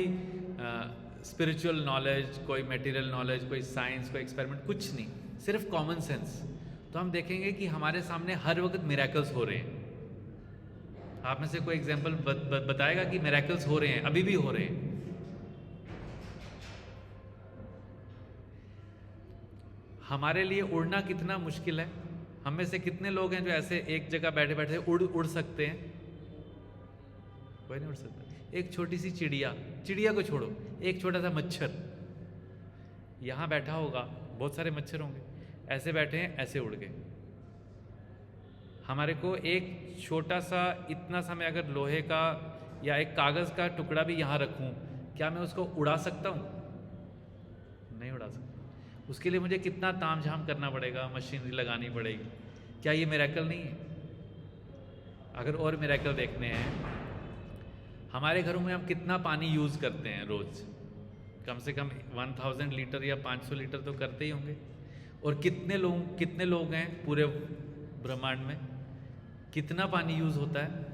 स्पिरिचुअल नॉलेज, कोई मटेरियल नॉलेज, कोई साइंस, कोई एक्सपेरिमेंट, कुछ नहीं, सिर्फ कॉमन सेंस, तो हम देखेंगे कि हमारे सामने हर वक्त मिरेकल्स हो रहे हैं। आप में से कोई एग्जांपल बताएगा कि मिरेकल्स हो रहे हैं, अभी भी हो रहे हैं। हमारे लिए उड़ना कितना मुश्किल है। हम में से कितने लोग हैं जो ऐसे एक जगह बैठे बैठे उड़ सकते हैं? कोई नहीं उड़ सकता। एक छोटी सी चिड़िया को छोड़ो, एक छोटा सा मच्छर यहाँ बैठा होगा, बहुत सारे मच्छर होंगे, ऐसे बैठे हैं, ऐसे उड़ गए। हमारे को एक छोटा सा, इतना सा मैं अगर लोहे का या एक कागज़ का टुकड़ा भी यहाँ रखूँ, क्या मैं उसको उड़ा सकता हूँ? नहीं उड़ा सकता। उसके लिए मुझे कितना तामझाम करना पड़ेगा, मशीनरी लगानी पड़ेगी। क्या ये मिरेकल नहीं है? अगर और मिरेकल देखने हैं, हमारे घरों में हम कितना पानी यूज़ करते हैं रोज़? कम से कम 1000 लीटर या 500 लीटर तो करते ही होंगे। और कितने लोग हैं पूरे ब्रह्मांड में? कितना पानी यूज़ होता है?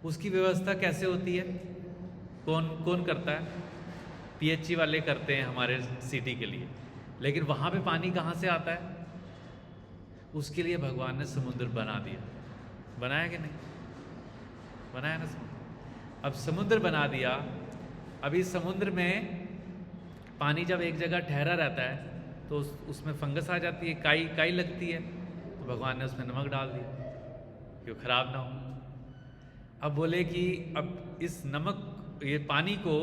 उसकी व्यवस्था कैसे होती है? कौन करता है? पीएचई वाले करते हैं हमारे सिटी के लिए, लेकिन वहाँ पे पानी कहाँ से आता है? उसके लिए भगवान ने समुद्र बना दिया। बनाया कि नहीं? बनाया ना समुद्र। अब समुद्र बना दिया, अभी समुद्र में पानी जब एक जगह ठहरा रहता है तो उसमें फंगस आ जाती है, काई लगती है, तो भगवान ने उसमें नमक डाल दिया कि वो खराब ना हो। अब बोले कि अब इस नमक, ये पानी को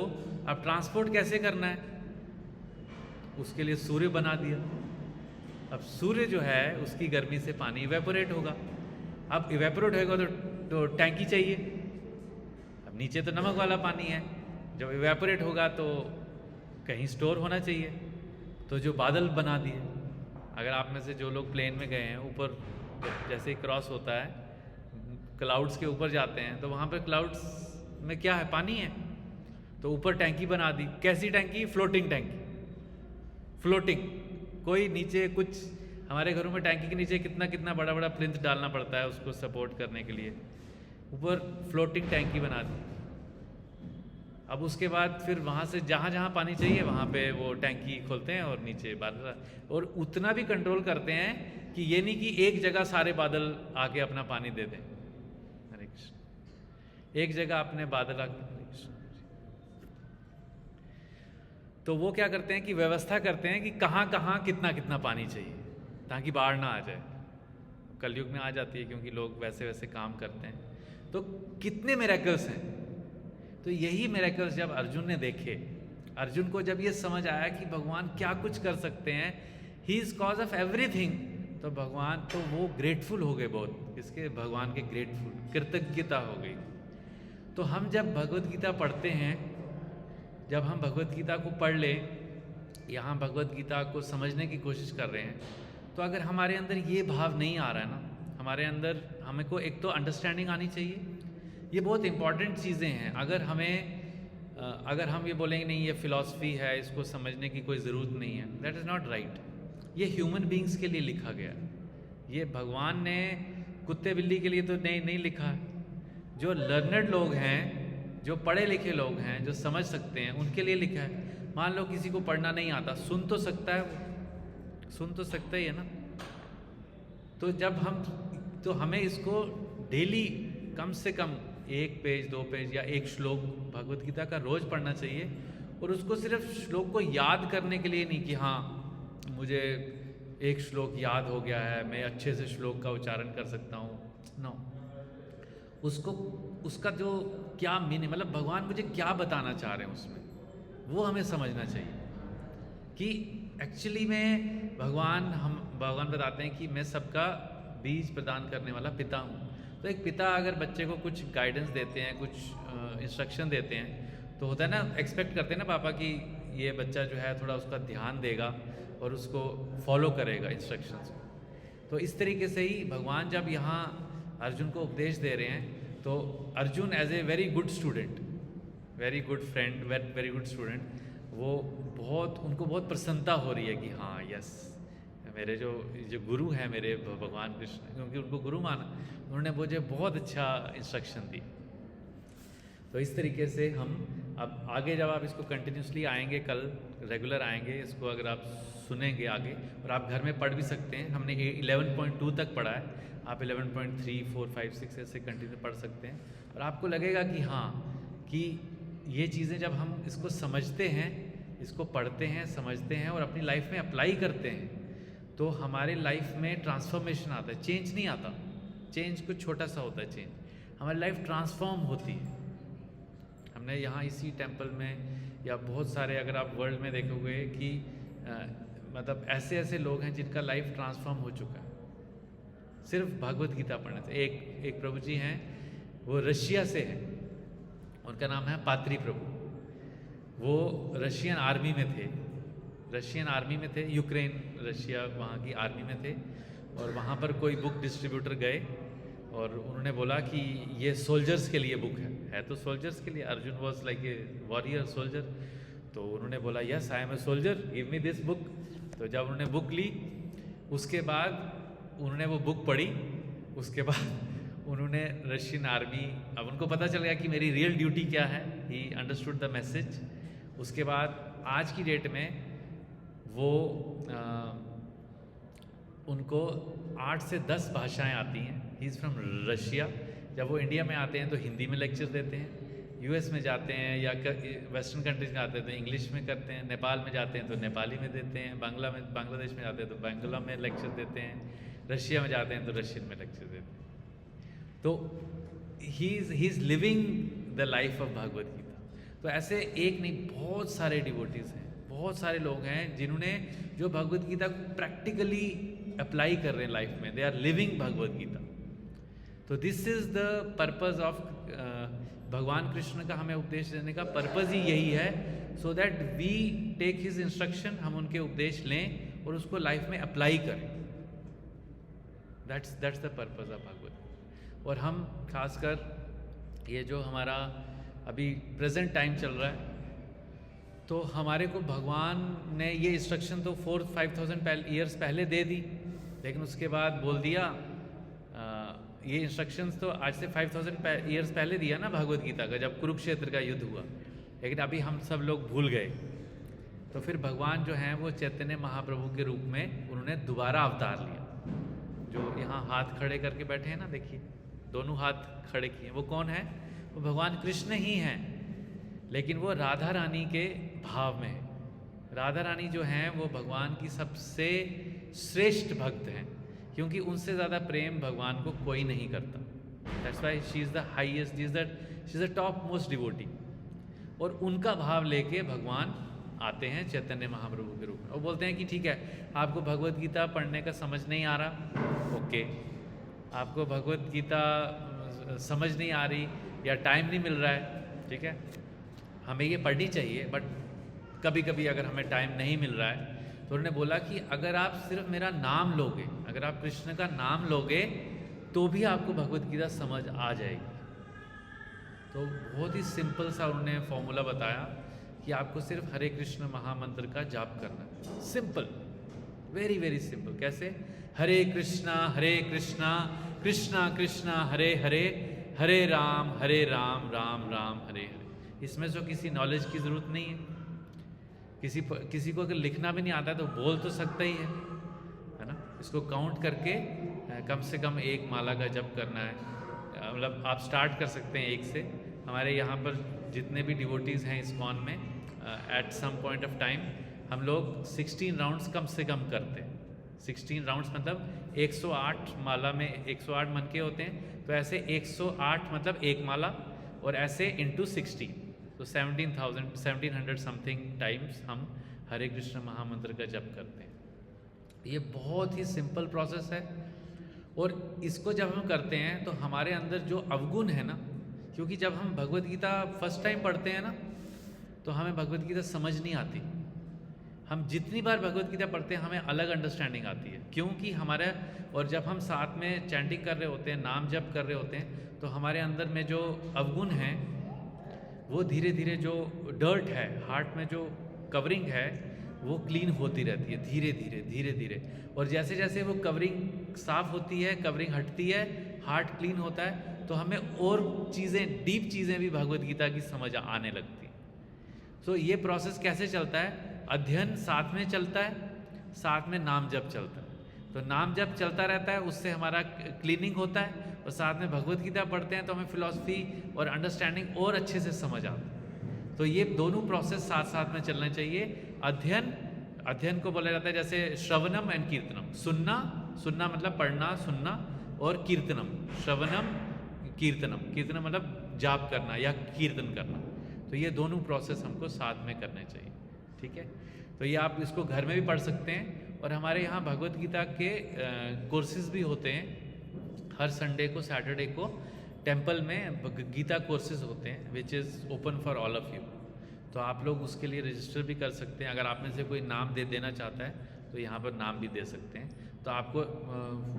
अब ट्रांसपोर्ट कैसे करना है? उसके लिए सूर्य बना दिया। अब सूर्य जो है, उसकी गर्मी से पानी इवेपोरेट होगा। अब इवेपोरेट होगा तो टैंकी चाहिए। अब नीचे तो नमक वाला पानी है, जब इवेपोरेट होगा तो कहीं स्टोर होना चाहिए, तो जो बादल बना दिए। अगर आप में से जो लोग प्लेन में गए हैं, ऊपर जैसे क्रॉस होता है, क्लाउड्स के ऊपर जाते हैं, तो वहाँ पे क्लाउड्स में क्या है? पानी है। तो ऊपर टैंकी बना दी। कैसी टैंकी? फ्लोटिंग टैंकी। फ्लोटिंग, कोई नीचे कुछ, हमारे घरों में टैंकी के नीचे कितना बड़ा बड़ा प्लिंथ डालना पड़ता है उसको सपोर्ट करने के लिए। ऊपर फ्लोटिंग टैंकी बना दी। अब उसके बाद फिर वहाँ से जहाँ जहाँ पानी चाहिए वहाँ पे वो टैंकी खोलते हैं और नीचे बादल, और उतना भी कंट्रोल करते हैं कि ये नहीं कि एक जगह सारे बादल आके अपना पानी दे दें। हरे कृष्ण। एक जगह अपने बादल आके, तो वो क्या करते हैं कि व्यवस्था करते हैं कि कहाँ कहाँ कितना पानी चाहिए, ताकि बाढ़ ना आ जाए। कलयुग में आ जाती है क्योंकि लोग वैसे काम करते हैं। तो कितने मिरेकल्स हैं। तो यही मिरेकल्स जब अर्जुन ने देखे, अर्जुन को जब ये समझ आया कि भगवान क्या कुछ कर सकते हैं, he is cause of everything, तो भगवान, तो वो ग्रेटफुल हो गए बहुत। इसके भगवान के ग्रेटफुल, कृतज्ञता हो गई। तो हम जब भगवत गीता पढ़ते हैं, जब हम भगवत गीता को पढ़ लें, यहाँ भगवत गीता को समझने की कोशिश कर रहे हैं, तो अगर हमारे अंदर ये भाव नहीं आ रहा है ना, हमारे अंदर, हमें को एक तो अंडरस्टैंडिंग आनी चाहिए। ये बहुत इंपॉर्टेंट चीज़ें हैं। अगर हम ये बोलेंगे नहीं ये फ़िलॉसफी है, इसको समझने की कोई ज़रूरत नहीं है, दैट इज़ नॉट राइट। ये ह्यूमन बींग्स के लिए लिखा गया है। ये भगवान ने कुत्ते बिल्ली के लिए तो नहीं लिखा है। जो लर्नड लोग हैं, जो पढ़े लिखे लोग हैं, जो समझ सकते हैं, उनके लिए लिखा है। मान लो किसी को पढ़ना नहीं आता, सुन तो सकता है, वो सुन तो सकता ही है ना। तो हमें इसको डेली कम से कम 1 पेज 2 पेज या 1 श्लोक भगवत गीता का रोज पढ़ना चाहिए। और उसको सिर्फ श्लोक को याद करने के लिए नहीं कि हाँ मुझे 1 श्लोक याद हो गया है, मैं अच्छे से श्लोक का उच्चारण कर सकता हूँ, नो। उसका जो क्या मीनिंग, मतलब भगवान मुझे क्या बताना चाह रहे हैं उसमें, वो हमें समझना चाहिए कि एक्चुअली में भगवान बताते हैं कि मैं सबका बीज प्रदान करने वाला पिता हूँ। तो एक पिता अगर बच्चे को कुछ गाइडेंस देते हैं, कुछ इंस्ट्रक्शन देते हैं, तो होता है ना, एक्सपेक्ट करते हैं ना पापा कि ये बच्चा जो है थोड़ा उसका ध्यान देगा और उसको फॉलो करेगा इंस्ट्रक्शंस को। तो इस तरीके से ही भगवान जब यहाँ अर्जुन को उपदेश दे रहे हैं, तो Arjun as a very good student, very good friend, very good student, उनको बहुत प्रसन्नता हो रही है कि हाँ यस, मेरे जो गुरु हैं मेरे भगवान कृष्ण, क्योंकि उनको गुरु माना, उन्होंने मुझे बहुत अच्छा इंस्ट्रक्शन दी। तो इस तरीके से हम अब आगे जब आप इसको कंटिन्यूसली आएंगे, कल रेगुलर आएंगे, इसको अगर आप सुनेंगे आगे, और आप घर में पढ़ भी सकते हैं। हमने 11.2 तक पढ़ा है, आप 11.3, 4, 5, 6 ऐसे कंटिन्यू पढ़ सकते हैं। और आपको लगेगा कि हाँ, कि ये चीज़ें जब हम इसको समझते हैं, इसको पढ़ते हैं, समझते हैं और अपनी लाइफ में अप्लाई करते हैं, तो हमारे लाइफ में ट्रांसफॉर्मेशन आता है। चेंज नहीं आता, चेंज कुछ छोटा सा होता है, चेंज हमारी लाइफ ट्रांसफॉर्म होती है। हमने यहाँ इसी टेम्पल में या बहुत सारे, अगर आप वर्ल्ड में देखोगे कि मतलब ऐसे ऐसे लोग हैं जिनका लाइफ ट्रांसफॉर्म हो चुका है सिर्फ भगवत गीता पढ़ने से। एक प्रभु जी हैं, वो रशिया से हैं, उनका नाम है पात्री प्रभु। वो रशियन आर्मी में थे, यूक्रेन रशिया वहाँ की आर्मी में थे। और वहाँ पर कोई बुक डिस्ट्रीब्यूटर गए और उन्होंने बोला कि ये सोल्जर्स के लिए बुक है तो सोल्जर्स के लिए। Arjun was like a warrior soldier, तो उन्होंने बोला yes I am a soldier, give me this book. तो जब उन्होंने बुक ली, उसके बाद उन्होंने वो बुक पढ़ी, उसके बाद उन्होंने रशियन आर्मी, अब उनको पता चल गया कि मेरी रियल ड्यूटी क्या है, ही अंडरस्टूड द मैसेज। उसके बाद आज की डेट में वो उनको 8 से 10 भाषाएं आती हैं। He is from Russia. जब वो इंडिया में आते हैं तो हिंदी में लेक्चर देते हैं, यूएस में जाते हैं या वेस्टर्न कंट्रीज में आते हैं तो इंग्लिश में करते हैं, नेपाल में जाते हैं तो नेपाली में देते हैं, बांग्लादेश में जाते हैं तो बांग्ला में लेक्चर देते हैं, रशिया में जाते हैं तो रशियन में लेक्चर देते हैं। तो he is living the life of Bhagavad Gita. तो ऐसे एक नहीं, बहुत सारे डिवोटीज़ हैं, बहुत सारे लोग हैं जिन्होंने जो भगवद गीता को प्रैक्टिकली अप्लाई कर रहे हैं लाइफ में, they are living Bhagavad Gita. तो this is the purpose of Bhagwan Krishna का हमें उपदेश देने का पर्पज़ ही यही है, so that we take his instruction, हम उनके उपदेश लें और उसको लाइफ में अप्लाई करें। That's the purpose of Bhagavad. और हम खासकर ये जो हमारा अभी प्रेजेंट टाइम चल रहा है, तो हमारे को भगवान ने ये इंस्ट्रक्शन तो 4,000-5,000 ईयर्स पहले दे दी, लेकिन उसके बाद बोल दिया ये इंस्ट्रक्शंस तो आज से 5,000 ईयर्स पहले दिया ना भगवद गीता का, जब कुरुक्षेत्र का युद्ध हुआ, लेकिन अभी हम सब लोग भूल गए। तो फिर भगवान जो हैं वो चैतन्य महाप्रभु के रूप में उन्होंने दोबारा अवतार लिया। जो यहाँ हाथ खड़े करके बैठे हैं ना, देखिए दोनों हाथ खड़े किए, वो कौन है? वो भगवान कृष्ण ही हैं, लेकिन वो राधा रानी के भाव में है। राधा रानी जो हैं वो भगवान की सबसे श्रेष्ठ भक्त हैं, क्योंकि उनसे ज़्यादा प्रेम भगवान को कोई नहीं करता। That's why she is the highest, she is the top most devotee. और उनका भाव लेके भगवान आते हैं चैतन्य महाप्रभु के रूप में और बोलते हैं कि ठीक है, आपको भगवद गीता पढ़ने का समझ नहीं आ रहा, ओके, आपको भगवद गीता समझ नहीं आ रही या टाइम नहीं मिल रहा है, ठीक है, हमें ये पढ़नी चाहिए, बट कभी कभी अगर हमें टाइम नहीं मिल रहा है, तो उन्होंने बोला कि अगर आप सिर्फ मेरा नाम लोगे, अगर आप कृष्ण का नाम लोगे, तो भी आपको भगवद गीता समझ आ जाएगी। तो बहुत ही सिंपल सा उन्होंने फॉर्मूला बताया कि आपको सिर्फ हरे कृष्ण महामंत्र का जाप करना है। Simple, very very simple. कैसे? हरे कृष्णा कृष्णा कृष्णा हरे हरे, हरे राम राम राम हरे हरे। इसमें तो किसी नॉलेज की ज़रूरत नहीं है। किसी को अगर लिखना भी नहीं आता तो बोल तो सकता ही है ना। इसको काउंट करके कम से कम 1 माला का जप करना है। मतलब आप स्टार्ट कर सकते हैं 1 से। हमारे यहाँ पर जितने भी डिवोटीज़ हैं इस्कॉन में, at some point of time हम लोग 16 राउंड्स कम से कम करते हैं। 16 राउंड्स मतलब 108 माला में 108 मन के होते हैं, तो ऐसे 108 मतलब 1 माला, और ऐसे इंटू 16, तो 1700 समथिंग टाइम्स हम हरे कृष्ण महामंत्र का जप करते हैं। ये बहुत ही सिंपल प्रोसेस है, और इसको जब हम करते हैं तो हमारे अंदर जो अवगुण है ना, क्योंकि जब हम भगवत गीता फर्स्ट टाइम पढ़ते हैं ना, तो हमें भगवत गीता समझ नहीं आती। हम जितनी बार भगवत गीता पढ़ते हैं हमें अलग अंडरस्टैंडिंग आती है, क्योंकि हमारा, और जब हम साथ में चैंटिंग कर रहे होते हैं, नाम जप कर रहे होते हैं, तो हमारे अंदर में जो अवगुण हैं वो धीरे धीरे, जो डर्ट है हार्ट में, जो कवरिंग है वो क्लीन होती रहती है धीरे धीरे धीरे धीरे। और जैसे जैसे वो कवरिंग साफ होती है, कवरिंग हटती है, हार्ट क्लीन होता है, तो हमें और चीज़ें, डीप चीज़ें भी भगवत गीता की समझ आने लगती हैं। तो ये प्रोसेस कैसे चलता है? अध्ययन साथ में चलता है, साथ में नाम जप चलता है। तो नाम जप चलता रहता है, उससे हमारा क्लीनिंग होता है, और साथ में भगवत गीता पढ़ते हैं तो हमें फिलॉसफी और अंडरस्टैंडिंग और अच्छे से समझ आता है। तो ये दोनों प्रोसेस साथ साथ में चलना चाहिए। अध्ययन को बोला जाता है जैसे श्रवणम एंड कीर्तनम, सुनना मतलब पढ़ना सुनना, और कीर्तनम, श्रवणम कीर्तनम मतलब जाप करना या कीर्तन करना। तो ये दोनों प्रोसेस हमको साथ में करने चाहिए, ठीक है। तो ये आप इसको घर में भी पढ़ सकते हैं, और हमारे यहाँ भगवत गीता के कोर्सेज भी होते हैं। हर संडे को, सैटरडे को टेंपल में गीता कोर्सेज होते हैं, which is open for all of you. तो आप लोग उसके लिए रजिस्टर भी कर सकते हैं। अगर आप में से कोई नाम दे देना चाहता है तो यहाँ पर नाम भी दे सकते हैं। तो आपको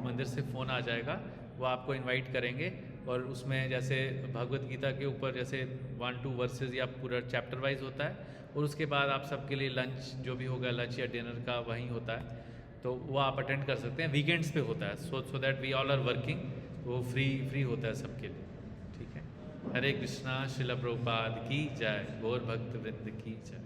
मंदिर से फ़ोन आ जाएगा, वो आपको इनवाइट करेंगे, और उसमें जैसे भगवत गीता के ऊपर जैसे 1-2 वर्सेस या पूरा चैप्टर वाइज होता है, और उसके बाद आप सबके लिए लंच जो भी होगा, लंच या डिनर का वहीं होता है, तो वो आप अटेंड कर सकते हैं। वीकेंड्स पे होता है, so that we all are working, वो फ्री होता है सबके लिए, ठीक है। हरे कृष्णा, श्रील प्रभुपाद की जय, गौर भक्त वृंद की जय।